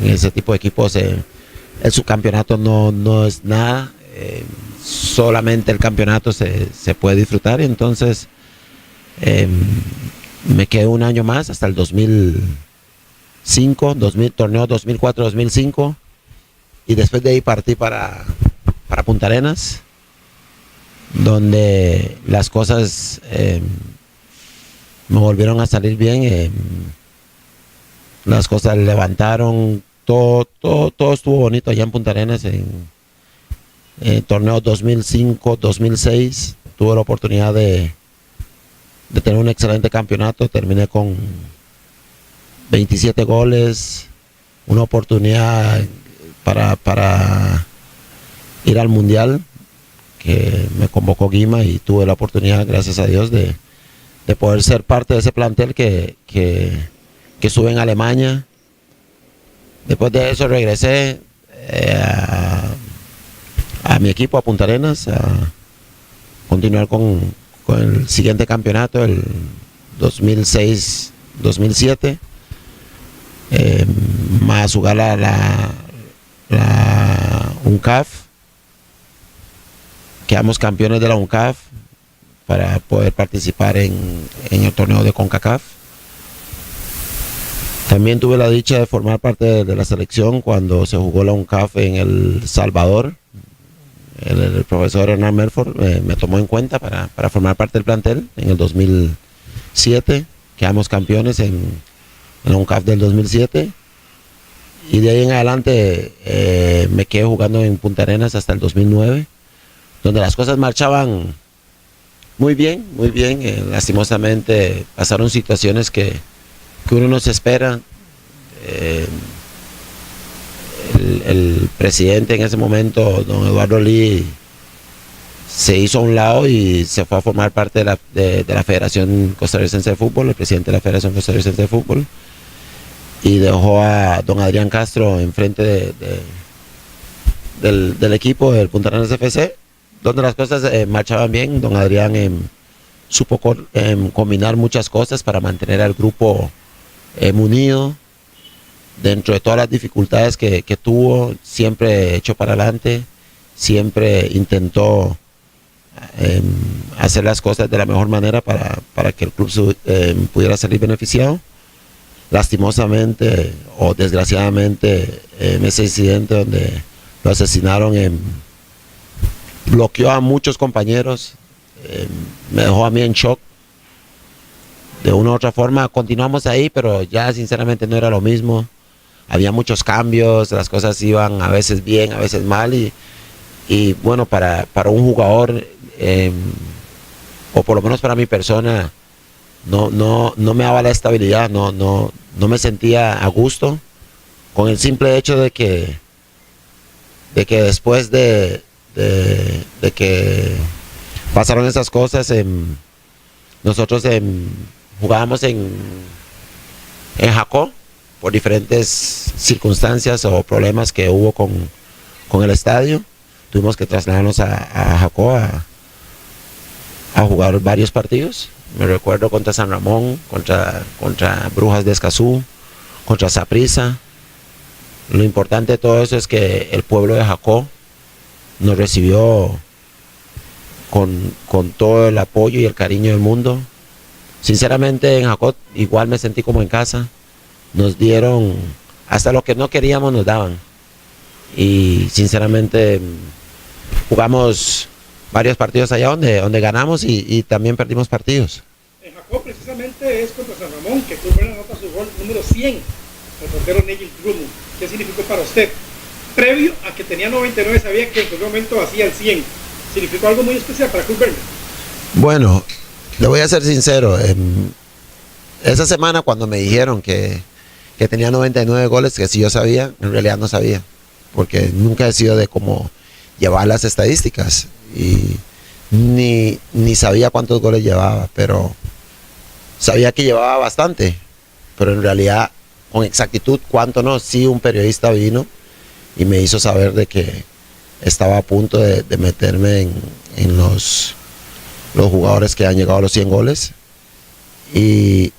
En ese tipo de equipos el subcampeonato no es nada, solamente el campeonato se puede disfrutar. Entonces me quedé un año más hasta el 2005, torneo 2004-2005, y después de ahí partí para Punta Arenas, donde las cosas me volvieron a salir bien. Las cosas levantaron, todo estuvo bonito allá en Punta Arenas. En el torneo 2005-2006 tuve la oportunidad de tener un excelente campeonato. Terminé con 27 goles, una oportunidad para ir al Mundial, que me convocó Guima, y tuve la oportunidad, gracias a Dios, de poder ser parte de ese plantel que estuve en Alemania. Después de eso regresé a mi equipo, a Punta Arenas, a continuar con el siguiente campeonato, el 2006-2007, más jugar la UNCAF. Quedamos campeones de la UNCAF para poder participar en el torneo de CONCACAF. También tuve la dicha de formar parte de la selección cuando se jugó la UNCAF en El Salvador. El profesor Hernán Melford me tomó en cuenta para formar parte del plantel en el 2007. Quedamos campeones en la UNCAF del 2007. Y de ahí en adelante me quedé jugando en Punta Arenas hasta el 2009, donde las cosas marchaban muy bien, muy bien. Lastimosamente pasaron situaciones que uno no se espera. El presidente en ese momento, don Eduardo Lee, se hizo a un lado y se fue a formar parte de la Federación Costarricense de Fútbol, el presidente de la Federación Costarricense de Fútbol, y dejó a don Adrián Castro enfrente del equipo del Punta Arenas FC, donde las cosas marchaban bien. Don Adrián supo combinar muchas cosas para mantener al grupo unido. Dentro de todas las dificultades que tuvo, siempre echó para adelante, siempre intentó hacer las cosas de la mejor manera para que el club pudiera salir beneficiado. lastimosamente o desgraciadamente en ese incidente donde lo asesinaron, bloqueó a muchos compañeros, me dejó a mí en shock. De una u otra forma continuamos ahí, pero ya sinceramente no era lo mismo. Había muchos cambios, las cosas iban a veces bien, a veces mal, y bueno, para un jugador, o por lo menos para mi persona, no me daba la estabilidad, no me sentía a gusto con el simple hecho de que después de que pasaron esas cosas, nosotros jugábamos en Jacó por diferentes circunstancias o problemas que hubo con el estadio. Tuvimos que trasladarnos a Jacó a jugar varios partidos. Me recuerdo contra San Ramón, contra Brujas de Escazú, contra Saprissa. Lo importante de todo eso es que el pueblo de Jacó nos recibió con todo el apoyo y el cariño del mundo. Sinceramente en Jacó igual me sentí como en casa. Nos dieron hasta lo que no queríamos, nos daban. Y sinceramente jugamos varios partidos allá donde ganamos y también perdimos partidos. En Jacó precisamente es contra San Ramón que Kurt Behrler anota su gol número 100, el portero Nigel Drummond. ¿Qué significó para usted? Previo a que tenía 99 sabía que en cualquier momento hacía el 100. ¿Significó algo muy especial para Kurt Behrler? Bueno, le voy a ser sincero. Esa semana cuando me dijeron que tenía 99 goles, que si yo sabía, en realidad no sabía, porque nunca he sido de cómo llevar las estadísticas y ni sabía cuántos goles llevaba, pero sabía que llevaba bastante, pero en realidad con exactitud cuánto no. Sí, un periodista vino y me hizo saber de que estaba a punto de meterme en los jugadores que han llegado a los 100 goles, y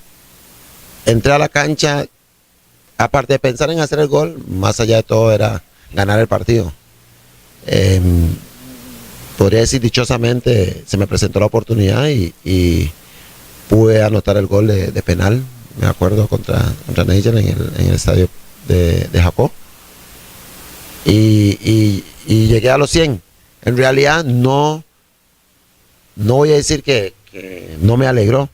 entré a la cancha. Aparte de pensar en hacer el gol, más allá de todo era ganar el partido. Podría decir dichosamente se me presentó la oportunidad y pude anotar el gol de penal, me acuerdo, contra Nigel en el estadio de Jacó. Y llegué a los 100. En realidad no voy a decir que no me alegró,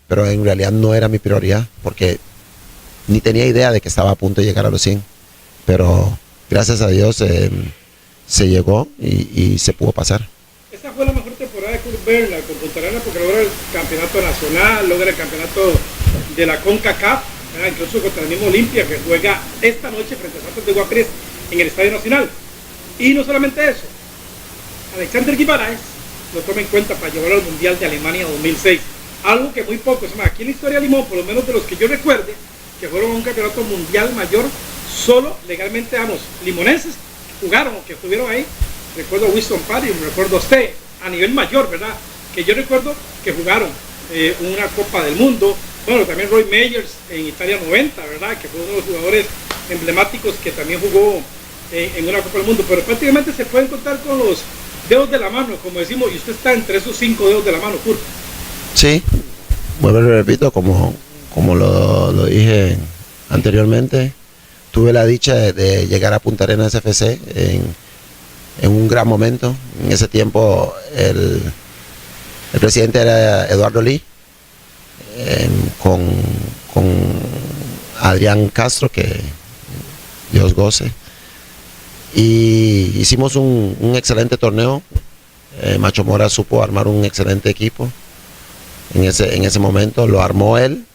pero en realidad no era mi prioridad, porque ni tenía idea de que estaba a punto de llegar a los 100, pero gracias a Dios se llegó y se pudo pasar. Esta fue la mejor temporada de Kurt Behrler con Punta Arenas, porque logra el campeonato nacional, logra el campeonato de la CONCACAF, incluso contra el mismo Olimpia, que juega esta noche frente a Santos de Guapiles en el Estadio Nacional. Y no solamente eso, Alexander Guimaraes lo toma en cuenta para llevarlo al Mundial de Alemania 2006, algo que muy pocos, aquí en la historia de Limón, por lo menos de los que yo recuerde, que fueron a un campeonato mundial mayor, solo legalmente limonenses que jugaron o que estuvieron ahí. Recuerdo a Winston Parry, recuerdo a usted, a nivel mayor, ¿verdad? Que yo recuerdo que jugaron una Copa del Mundo. Bueno, también Roy Meyers en Italia 90, ¿verdad? Que fue uno de los jugadores emblemáticos que también jugó en una Copa del Mundo. Pero prácticamente se pueden contar con los dedos de la mano, como decimos, y usted está entre esos 5 dedos de la mano, Kurt. Sí, vuelvo y repito, como lo dije anteriormente, tuve la dicha de llegar a Punta Arenas FC en un gran momento. En ese tiempo el presidente era Eduardo Lee, con Adrián Castro, que Dios goce, y hicimos un excelente torneo. Macho Mora supo armar un excelente equipo. En ese momento lo armó él,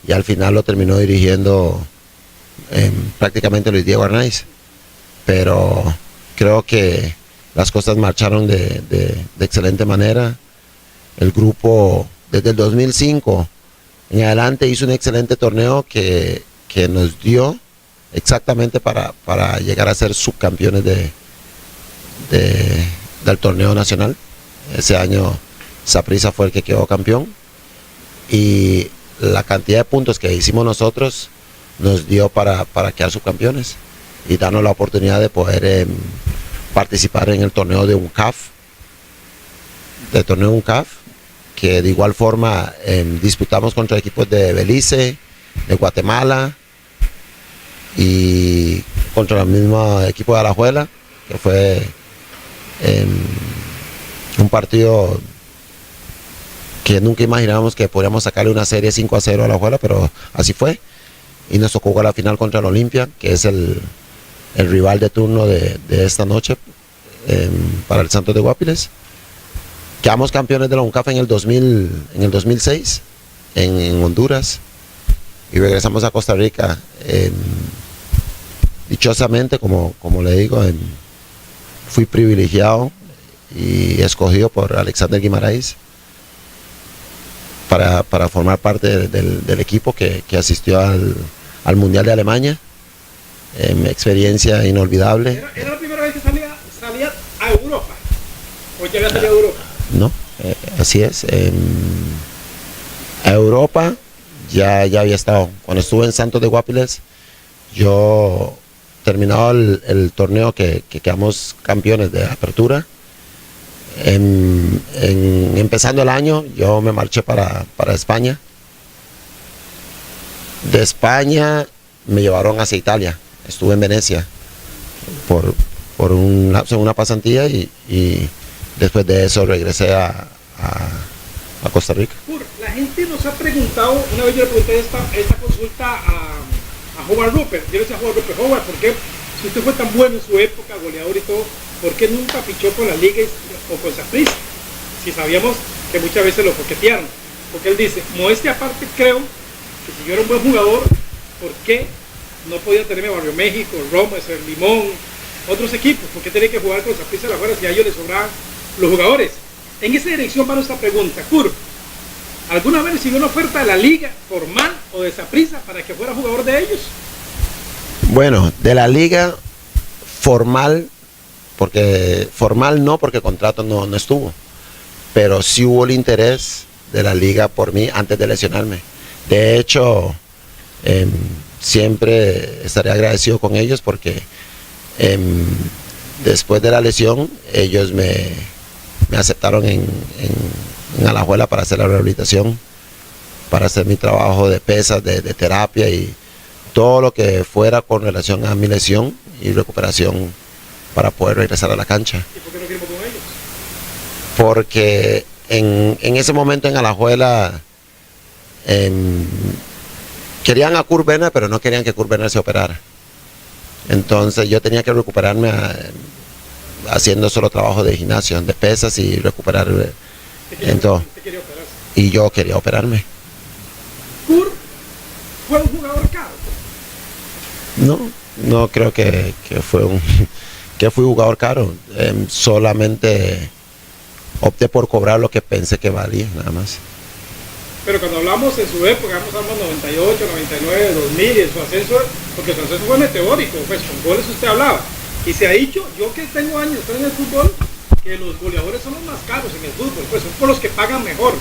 y al final lo terminó dirigiendo prácticamente Luis Diego Arnaiz. Pero creo que las cosas marcharon de excelente manera. El grupo desde el 2005 en adelante hizo un excelente torneo que nos dio exactamente para llegar a ser subcampeones del torneo nacional. Ese año Saprissa fue el que quedó campeón, y la cantidad de puntos que hicimos nosotros nos dio para quedar subcampeones y darnos la oportunidad de poder participar en el torneo de UNCAF, que de igual forma disputamos contra equipos de Belice, de Guatemala y contra el mismo equipo de Alajuela, que fue un partido que nunca imaginábamos que podríamos sacarle una serie 5-0 a Alajuela, pero así fue. Y nos tocó la final contra el Olimpia, que es el rival de turno de esta noche para el Santos de Guapiles. Quedamos campeones de la UNCAF en el 2006 en Honduras y regresamos a Costa Rica. Dichosamente, como le digo, fui privilegiado y escogido por Alexander Guimaraes para formar parte del equipo que asistió al Mundial de Alemania. Experiencia inolvidable. ¿Era la primera vez que salía a Europa? ¿O ya había salido a Europa? No, así es. A Europa ya había estado. Cuando estuve en Santos de Guapiles, yo terminado el torneo que quedamos campeones de apertura. Empezando el año, yo me marché para España. De España me llevaron hacia Italia. Estuve en Venecia por un lapso en una pasantía y después de eso regresé a Costa Rica. La gente nos ha preguntado, una vez yo le pregunté esta consulta a Howard Rupert. Yo le decía a Howard Rupert, Howard, ¿por qué, si usted fue tan bueno en su época, goleador y todo, por qué nunca fichó con la Liga o con Saprissa? Si sabíamos que muchas veces lo coquetearon. Porque él dice, modestia aparte, creo que si yo era un buen jugador, ¿por qué no podía tenerme Barrio México, Roma, Ser Limón, otros equipos? ¿Por qué tenía que jugar con Saprissa afuera si a ellos les sobraban los jugadores? En esa dirección va nuestra pregunta. Kurt, ¿alguna vez recibió una oferta de la Liga formal o de Saprissa para que fuera jugador de ellos? Bueno, de la Liga formal, porque formal no, porque el contrato no estuvo, pero sí hubo el interés de la Liga por mí antes de lesionarme. De hecho, siempre estaré agradecido con ellos porque después de la lesión ellos me aceptaron en Alajuela para hacer la rehabilitación, para hacer mi trabajo de pesas, de terapia y todo lo que fuera con relación a mi lesión y recuperación para poder regresar a la cancha. ¿Y por qué no firmó con ellos? Porque en ese momento en Alajuela querían a Kurt Werner, pero no querían que Kurt Werner se operara. Entonces yo tenía que recuperarme haciendo solo trabajo de gimnasio, de pesas y recuperar en todo. Y yo quería operarme. ¿Kurt fue un jugador caro? No creo que fui jugador caro. Solamente opté por cobrar lo que pensé que valía, nada más. Pero cuando hablamos en su época, vamos a hablar 98, 99, 2000 y en su ascenso, porque su ascenso fue meteórico, pues con goles usted hablaba. Y se ha dicho, yo que tengo años en el fútbol, que los goleadores son los más caros en el fútbol, pues son por los que pagan mejor.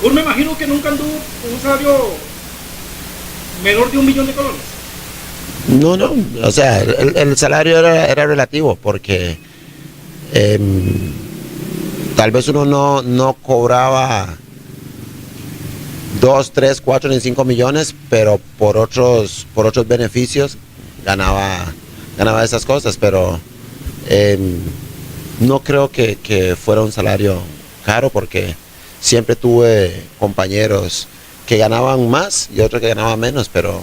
Kurt me imagino que nunca anduvo con un salario menor de $1 millón. No, o sea, el salario era relativo porque tal vez uno no cobraba 2, 3, 4 ni 5 millones, pero por otros beneficios ganaba esas cosas, pero no creo que fuera un salario caro porque siempre tuve compañeros que ganaban más y otros que ganaban menos, pero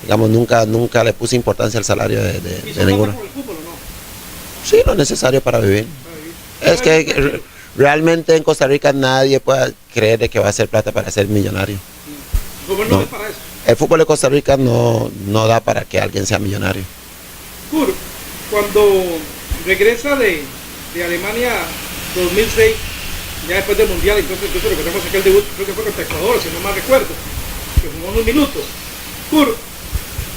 digamos nunca le puse importancia al salario de ninguno. ¿Por el fútbol o no? Sí, lo necesario para vivir. Es que realmente en Costa Rica nadie puede creer de que va a hacer plata para ser millonario. El fútbol no es para eso. El fútbol de Costa Rica no da para que alguien sea millonario. Kurt, cuando regresa de Alemania 2006, ya después del Mundial, entonces recordemos aquel debut, creo que fue contra Ecuador, si no mal recuerdo, que jugó unos minutos. Kurt,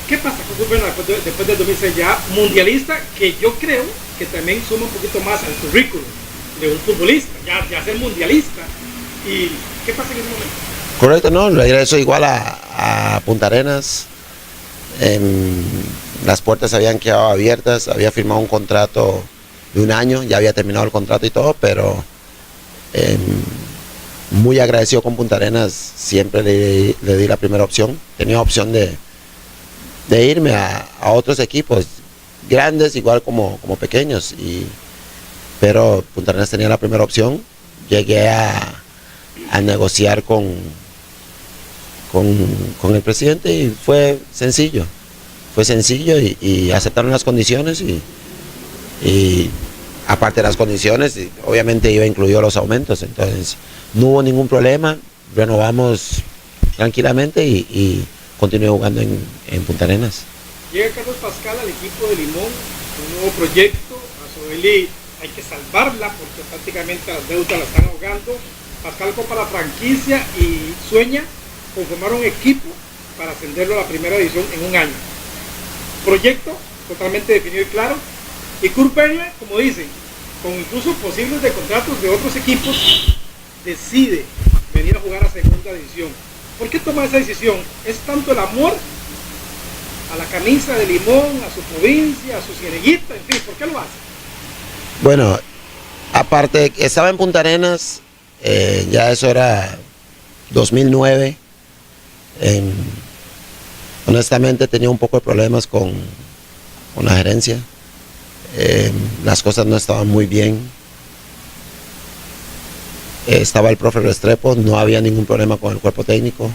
¿qué pasa con Kurt Werner después del 2006? Ya mundialista, que yo creo que también suma un poquito más al currículum de un futbolista, ya ser mundialista. ¿Y qué pasa en ese momento? Correcto, no, regreso igual a Punta Arenas. Las puertas habían quedado abiertas, había firmado un contrato de 1 año, ya había terminado el contrato y todo, pero muy agradecido con Punta Arenas, siempre le di la primera opción. Tenía opción de irme a otros equipos, grandes igual como pequeños, pero Punta Arenas tenía la primera opción. Llegué a negociar con el presidente y fue sencillo y aceptaron las condiciones y aparte de las condiciones, obviamente iba incluido los aumentos, entonces no hubo ningún problema, renovamos tranquilamente y continué jugando en Punta Arenas. Llega Carlos Pascal al equipo de Limón, un nuevo proyecto. Azoeli hay que salvarla porque prácticamente las deudas la están ahogando. Pascal compra la franquicia y sueña con formar un equipo para ascenderlo a la primera división en un año. Proyecto totalmente definido y claro. Y Kurt Berner, como dicen, con incluso posibles de contratos de otros equipos, decide venir a jugar a segunda división. ¿Por qué toma esa decisión? ¿Es tanto el amor a la camisa de Limón, a su provincia, a su cieneguita, en fin, por qué lo hace? Bueno, aparte, estaba en Punta Arenas, ya eso era 2009. Honestamente tenía un poco de problemas con la gerencia. Las cosas no estaban muy bien. Estaba el profe Restrepo, no había ningún problema con el cuerpo técnico,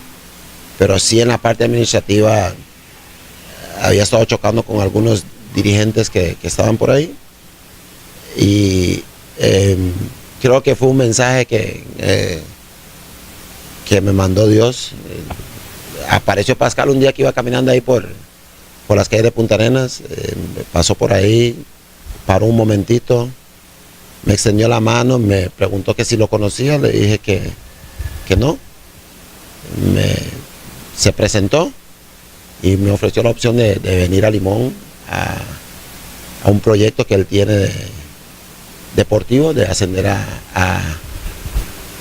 pero sí en la parte administrativa había estado chocando con algunos dirigentes que estaban por ahí y creo que fue un mensaje que me mandó Dios. Apareció Pascal un día que iba caminando ahí por las calles de Punta Arenas, pasó por ahí, paró un momentito, me extendió la mano, me preguntó que si lo conocía, le dije que no. Se presentó y me ofreció la opción de venir a Limón a un proyecto que él tiene deportivo, de ascender a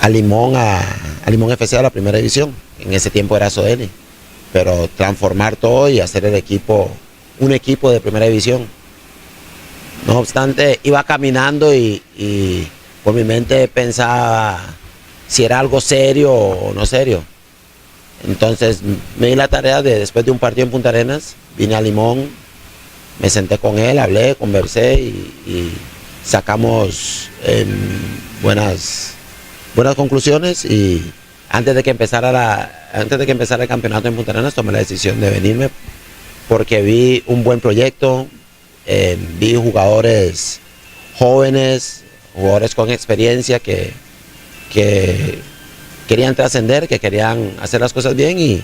Limón FC a la primera división. En ese tiempo era Azoeli, pero transformar todo y hacer el equipo, un equipo de primera división. No obstante, iba caminando y por mi mente pensaba si era algo serio o no serio. Entonces me di la tarea de, después de un partido en Punta Arenas, vine a Limón, me senté con él, hablé, conversé y sacamos buenas conclusiones y antes de que empezara el campeonato en Punta Arenas tomé la decisión de venirme porque vi un buen proyecto, vi jugadores jóvenes, jugadores con experiencia que querían trascender, que querían hacer las cosas bien y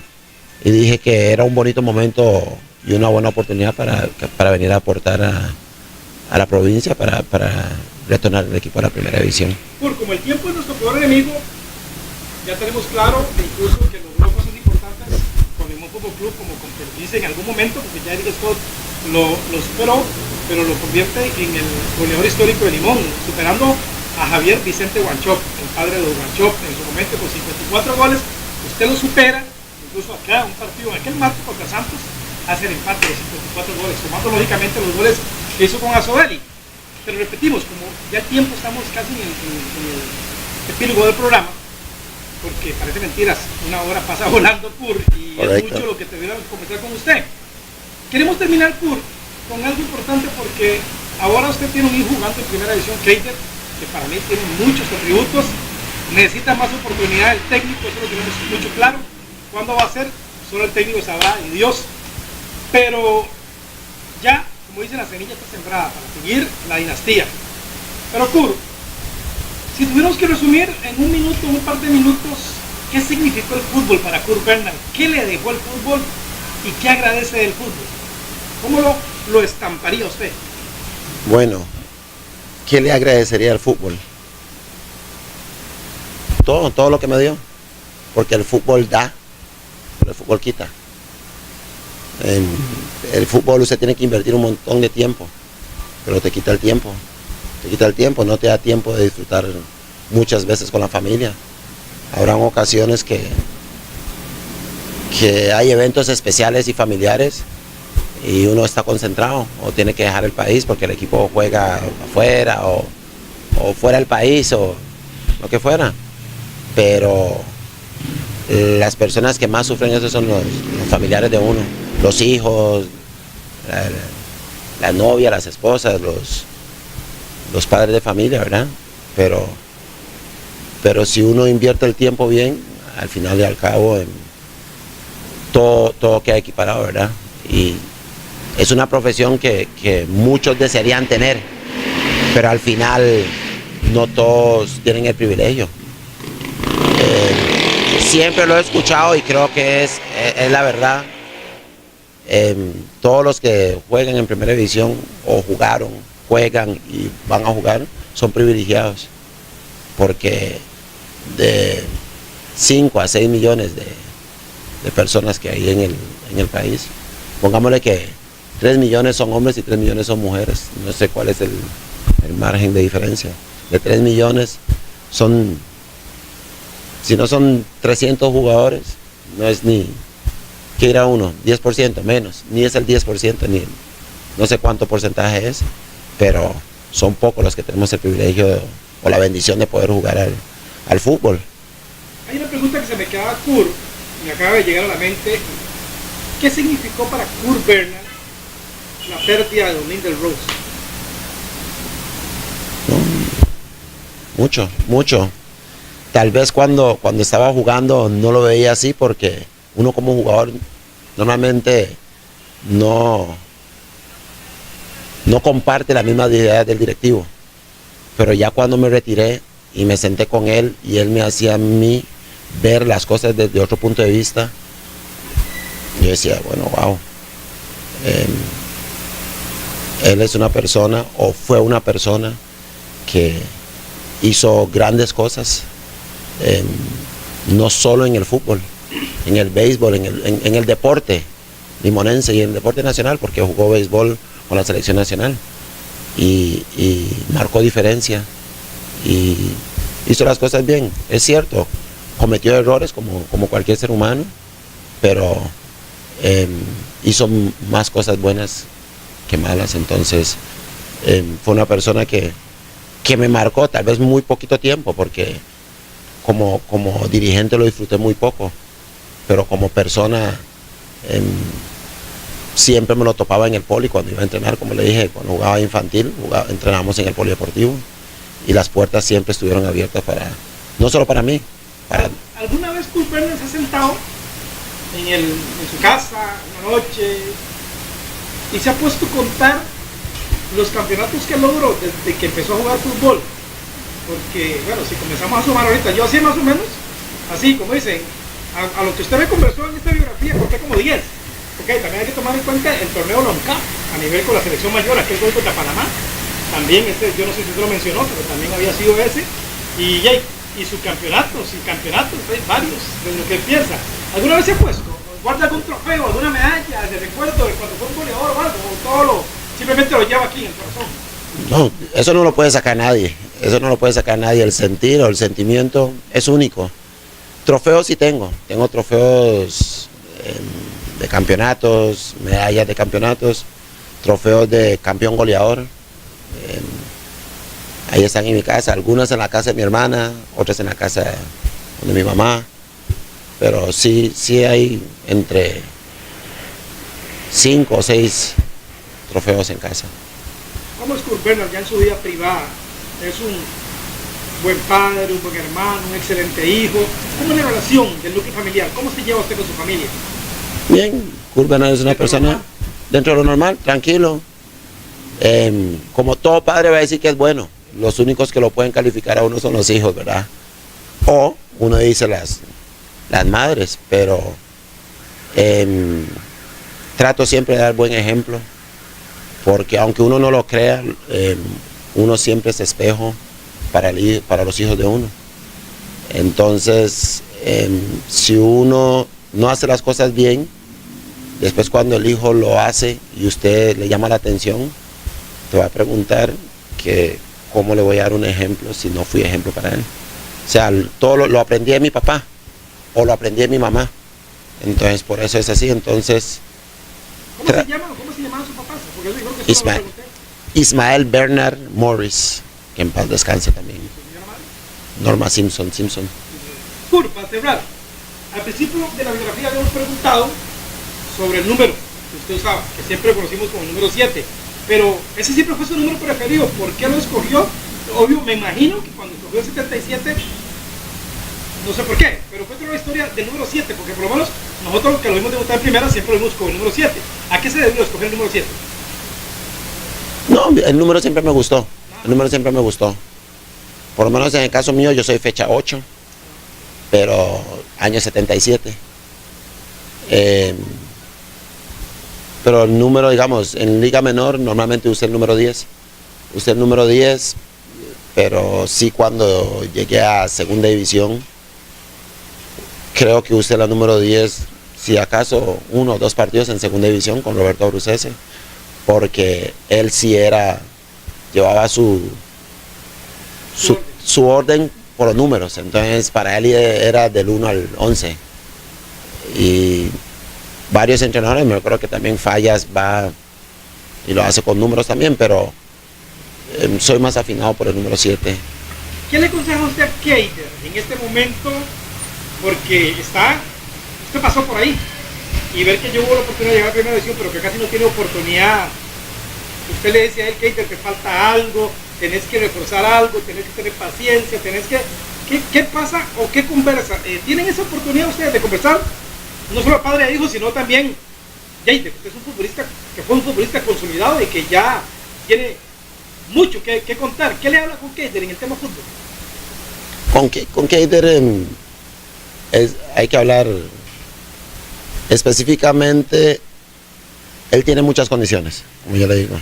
dije que era un bonito momento y una buena oportunidad para venir a aportar a la provincia para retornar el equipo a la primera división. Como el tiempo es nuestro peor enemigo, ya tenemos claro incluso que los logros son importantes con el Limón Fútbol Club, como dice en algún momento, porque ya Eric Scott lo superó, pero lo convierte en el goleador histórico de Limón, superando a Javier Vicente Guanchop, el padre de Guanchop, en su momento con 54 goles. Usted lo supera, incluso acá, un partido en aquel marco contra Santos, hace el empate de 54 goles, tomando lógicamente los goles que hizo con Azoeli. Pero repetimos, como ya el tiempo estamos casi en el epílogo del programa, porque parece mentiras, una hora pasa volando, Kurt, y correcto, es mucho lo que te voy a conversar con usted. Queremos terminar, Kurt, con algo importante porque ahora usted tiene un hijo jugando en primera división, Keider, que para mí tiene muchos atributos, necesita más oportunidad el técnico, eso lo tenemos mucho claro. ¿Cuándo va a ser? Solo el técnico sabrá y Dios. Pero ya, como dice, la semilla está sembrada para seguir la dinastía. Pero Kurt, si tuviéramos que resumir en un minuto, un par de minutos, ¿qué significó el fútbol para Kurt Berner? ¿Qué le dejó el fútbol y qué agradece del fútbol? ¿Cómo lo estamparía usted? Bueno, ¿qué le agradecería al fútbol? Todo lo que me dio. Porque el fútbol da, pero el fútbol quita. En el fútbol usted tiene que invertir un montón de tiempo, pero te quita el tiempo. Te quita el tiempo, no te da tiempo de disfrutar muchas veces con la familia. Habrán ocasiones que hay eventos especiales y familiares y uno está concentrado o tiene que dejar el país porque el equipo juega afuera o fuera del país o lo que fuera. pero las personas que más sufren eso son los familiares de uno, los hijos, la novia, las esposas, los padres de familia, ¿verdad? Pero si uno invierte el tiempo bien, al final y al cabo, todo queda equiparado, ¿verdad? Y es una profesión que muchos desearían tener, pero al final no todos tienen el privilegio. Siempre lo he escuchado y creo que es la verdad. Todos los que juegan en primera división o jugaron, juegan y van a jugar son privilegiados, porque de 5 a 6 millones de personas que hay en el país, pongámosle que 3 millones son hombres y 3 millones son mujeres, no sé cuál es el margen de diferencia. De 3 millones son, si no son 300 jugadores, no es ni, ¿qué irá uno? 10%, menos, ni es el 10%, ni no sé cuánto porcentaje es, pero son pocos los que tenemos el privilegio o la bendición de poder jugar al fútbol. Hay una pregunta que se me quedaba Kurt, me acaba de llegar a la mente. ¿Qué significó para Kurt Bernard la pérdida de Lindell Rose? Mucho. Tal vez cuando estaba jugando no lo veía así, porque uno como jugador normalmente no comparte la misma idea del directivo. Pero ya cuando me retiré y me senté con él y él me hacía a mí ver las cosas desde otro punto de vista, yo decía, bueno, wow. Él es una persona, o fue una persona, que hizo grandes cosas, no solo en el fútbol, en el béisbol, en el deporte limonense y en el deporte nacional, porque jugó béisbol con la selección nacional y marcó diferencia y hizo las cosas bien. Es cierto, cometió errores como cualquier ser humano, pero hizo más cosas buenas que malas. Entonces fue una persona que me marcó, tal vez muy poquito tiempo, porque como dirigente lo disfruté muy poco, pero como persona siempre me lo topaba en el poli cuando iba a entrenar, como le dije, cuando jugaba infantil, entrenábamos en el polideportivo y las puertas siempre estuvieron abiertas para, no solo para mí, para... ¿Alguna vez Kurt Bernard se ha sentado en su casa, una noche, y se ha puesto a contar los campeonatos que logró desde que empezó a jugar fútbol? Porque, bueno, si comenzamos a sumar ahorita, yo hacía más o menos, así como dicen, a lo que usted me conversó en esta biografía, conté como 10. Porque también hay que tomar en cuenta el torneo LONCAP, a nivel con la selección mayor, aquel gol contra Panamá. También, yo no sé si usted lo mencionó, pero también había sido ese. Y sus campeonatos, hay varios, de lo que él piensa. ¿Alguna vez se ha puesto? ¿Guarda algún trofeo, alguna medalla de recuerdo de cuando fue un goleador o algo? ¿O todo simplemente lo lleva aquí en el corazón? No, eso no lo puede sacar nadie. Eso no lo puede sacar nadie. El sentir o el sentimiento es único. Trofeos sí tengo. Tengo trofeos de campeonatos, medallas de campeonatos, trofeos de campeón goleador. Ahí están en mi casa. Algunas en la casa de mi hermana, otras en la casa de mi mamá. Pero sí hay entre 5 o 6 trofeos en casa. ¿Cómo es Kurt Bernard ya en su vida privada? Es un buen padre, un buen hermano, un excelente hijo. ¿Cómo es la relación del núcleo familiar? ¿Cómo se lleva usted con su familia? Bien, Kurt Bernard es una persona dentro de lo normal, tranquilo. Como todo padre va a decir que es bueno. Los únicos que lo pueden calificar a uno son los hijos, ¿verdad? O uno dice las madres, pero trato siempre de dar buen ejemplo, porque aunque uno no lo crea, uno siempre es espejo para los hijos de uno. Entonces, si uno no hace las cosas bien, después cuando el hijo lo hace y usted le llama la atención, te va a preguntar que cómo le voy a dar un ejemplo si no fui ejemplo para él. O sea, todo lo aprendí de mi papá o lo aprendí de mi mamá. Entonces, por eso es así. Entonces, ¿Cómo se llamaban sus papás? Porque yo digo que Ismael Bernard Morris, que en paz descanse también. Norma Simpson. Para cerrar, al principio de la biografía habíamos preguntado sobre el número que usted usaba, que siempre lo conocimos como el número 7, pero ese siempre fue su número preferido. ¿Por qué lo escogió? Obvio, me imagino que cuando escogió el 77, no sé por qué, pero cuéntanos la historia del número 7, porque por lo menos nosotros que lo vimos debutar en primera siempre lo vimos con el número 7. ¿A qué se debió escoger el número 7? No, el número siempre me gustó. El número siempre me gustó. Por lo menos en el caso mío, yo soy fecha 8, pero año 77. Pero el número, digamos, en Liga Menor normalmente usé el número 10. Usé el número 10, pero sí cuando llegué a Segunda División, creo que usé la número 10, si acaso 1 o 2 partidos en Segunda División con Roberto Brucese, porque él sí llevaba su orden por los números, entonces para él era del 1 al 11. Y varios entrenadores, me acuerdo que también Fallas va y lo hace con números también, pero soy más afinado por el número 7. ¿Qué le aconseja usted a Keider en este momento? Porque usted pasó por ahí y ver que yo hubo la oportunidad de llegar a primera división, pero que casi no tiene oportunidad. Usted le decía a él, Keider, te falta algo, tenés que reforzar algo, tenés que tener paciencia, ¿Qué pasa o qué conversa? ¿Tienen esa oportunidad ustedes de conversar? No solo padre e hijo, sino también Keider, usted es un futbolista que fue un futbolista consolidado y que ya tiene mucho que contar. ¿Qué le habla con Keider en el tema fútbol? Con Keider hay que hablar específicamente. Él tiene muchas condiciones, como yo le digo.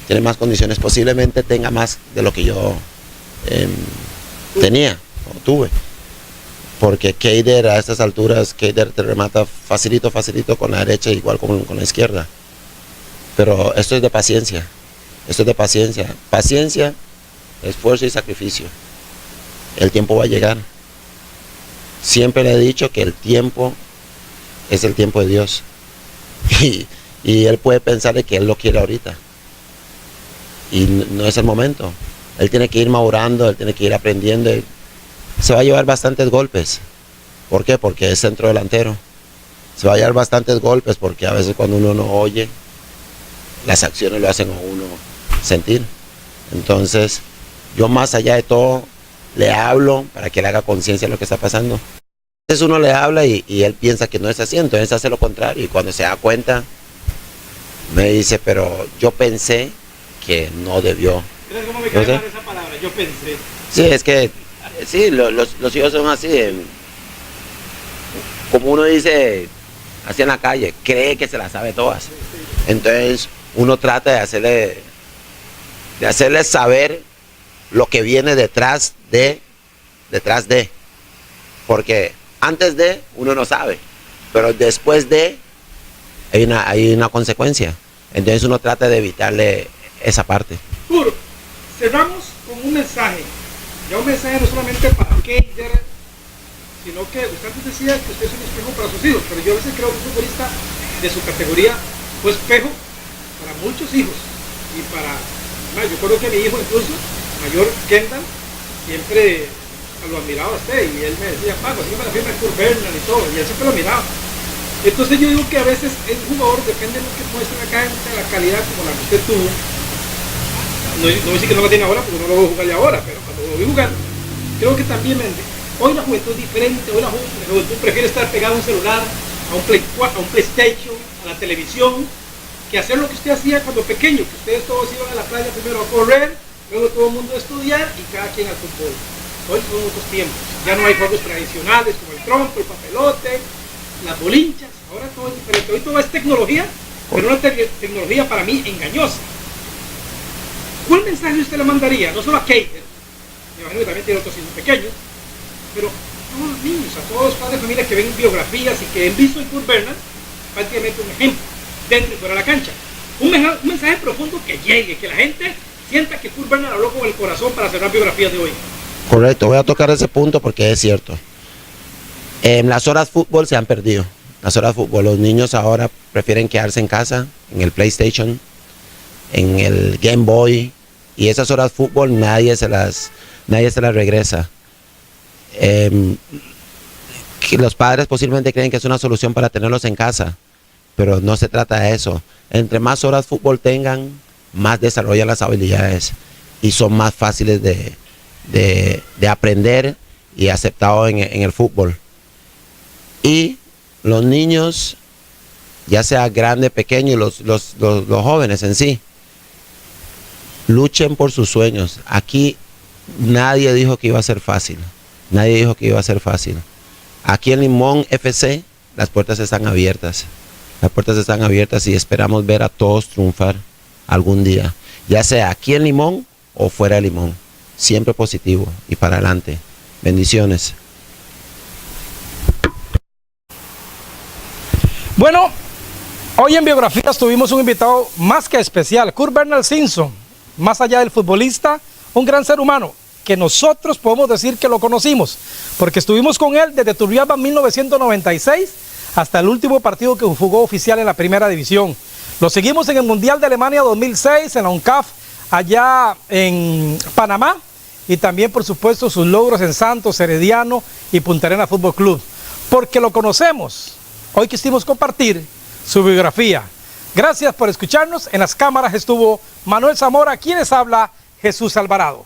Tiene más condiciones, posiblemente tenga más de lo que yo tenía o tuve. Porque Keider a estas alturas, Keider te remata facilito con la derecha, igual con la izquierda. Pero esto es de paciencia. Esto es de paciencia. Paciencia, esfuerzo y sacrificio. El tiempo va a llegar. Siempre le he dicho que el tiempo es el tiempo de Dios. Y él puede pensar de que él lo quiere ahorita. Y no es el momento. Él tiene que ir madurando, él tiene que ir aprendiendo. Se va a llevar bastantes golpes. ¿Por qué? Porque es centro delantero. Se va a llevar bastantes golpes porque a veces cuando uno no oye, las acciones lo hacen a uno sentir. Entonces, yo más allá de todo, le hablo para que él haga conciencia de lo que está pasando. Entonces uno le habla y él piensa que no es así, entonces hace lo contrario. Y cuando se da cuenta, me dice, pero yo pensé que no debió. ¿Cómo me cae mal esa palabra? Yo pensé. Sí, es que, sí, los hijos son así. Como uno dice, así en la calle, cree que se las sabe todas. Entonces uno trata de hacerle saber lo que viene detrás de, porque antes de uno no sabe, pero después de hay una consecuencia. Entonces uno trata de evitarle esa parte. Puro, cerramos con un mensaje. Ya un mensaje no solamente para Keider, sino que usted antes decía que usted es un espejo para sus hijos, pero yo a veces creo que un futbolista de su categoría fue espejo para muchos hijos. Y yo creo que mi hijo incluso, mayor Kendall, siempre lo admiraba a usted y él me decía, Paco, así me la firma Kurt Bernal y todo, y él siempre lo admiraba. Entonces yo digo que a veces el jugador depende de lo que muestre acá, de la calidad como la que usted tuvo. No voy a decir que no la tiene ahora porque no lo voy a jugar ya ahora, pero cuando lo voy a jugar, creo que también hoy la juventud es diferente, hoy la juventud prefiere estar pegado a un celular, a un PlayStation, a la televisión, que hacer lo que usted hacía cuando pequeño, que ustedes todos iban a la playa primero a correr, luego todo el mundo a estudiar y cada quien al fútbol. Hoy son otros tiempos, ya no hay juegos tradicionales como el trompo, el papelote, las bolinchas, ahora todo es diferente, hoy todo es tecnología, pero una tecnología para mí engañosa. ¿Cuál mensaje usted le mandaría? No solo a Keider, me imagino que también tiene otros hijos pequeños, pero a todos los niños, a todos los padres de familia que ven biografías y que han visto en Kurt Bernal, prácticamente un ejemplo, dentro y fuera de la cancha. Un mensaje profundo que llegue, que la gente sienta que Kurt Bernal habló con el corazón para cerrar biografías de hoy. Correcto, voy a tocar ese punto porque es cierto. Las horas fútbol se han perdido. Las horas fútbol, los niños ahora prefieren quedarse en casa, en el PlayStation, en el Game Boy, y esas horas fútbol nadie se las regresa. que los padres posiblemente creen que es una solución para tenerlos en casa, pero no se trata de eso. Entre más horas fútbol tengan, más desarrollan las habilidades y son más fáciles de aprender y aceptado en el fútbol. Y los niños, ya sea grande, pequeño, los jóvenes en sí, luchen por sus sueños. Aquí nadie dijo que iba a ser fácil. Nadie dijo que iba a ser fácil. Aquí en Limón FC las puertas están abiertas. Las puertas están abiertas y esperamos ver a todos triunfar algún día. Ya sea aquí en Limón o fuera de Limón. Siempre positivo y para adelante. Bendiciones. Bueno, hoy en Biografías tuvimos un invitado más que especial, Kurt Bernal Simpson. Más allá del futbolista, un gran ser humano que nosotros podemos decir que lo conocimos, porque estuvimos con él desde Turrialba 1996 hasta el último partido que jugó oficial en la primera división. Lo seguimos en el Mundial de Alemania 2006, en la UNCAF, allá en Panamá, y también por supuesto sus logros en Santos, Herediano y Punta Arenas Fútbol Club, porque lo conocemos. Hoy quisimos compartir su biografía. Gracias por escucharnos. En las cámaras estuvo Manuel Zamora, quien les habla, Jesús Alvarado.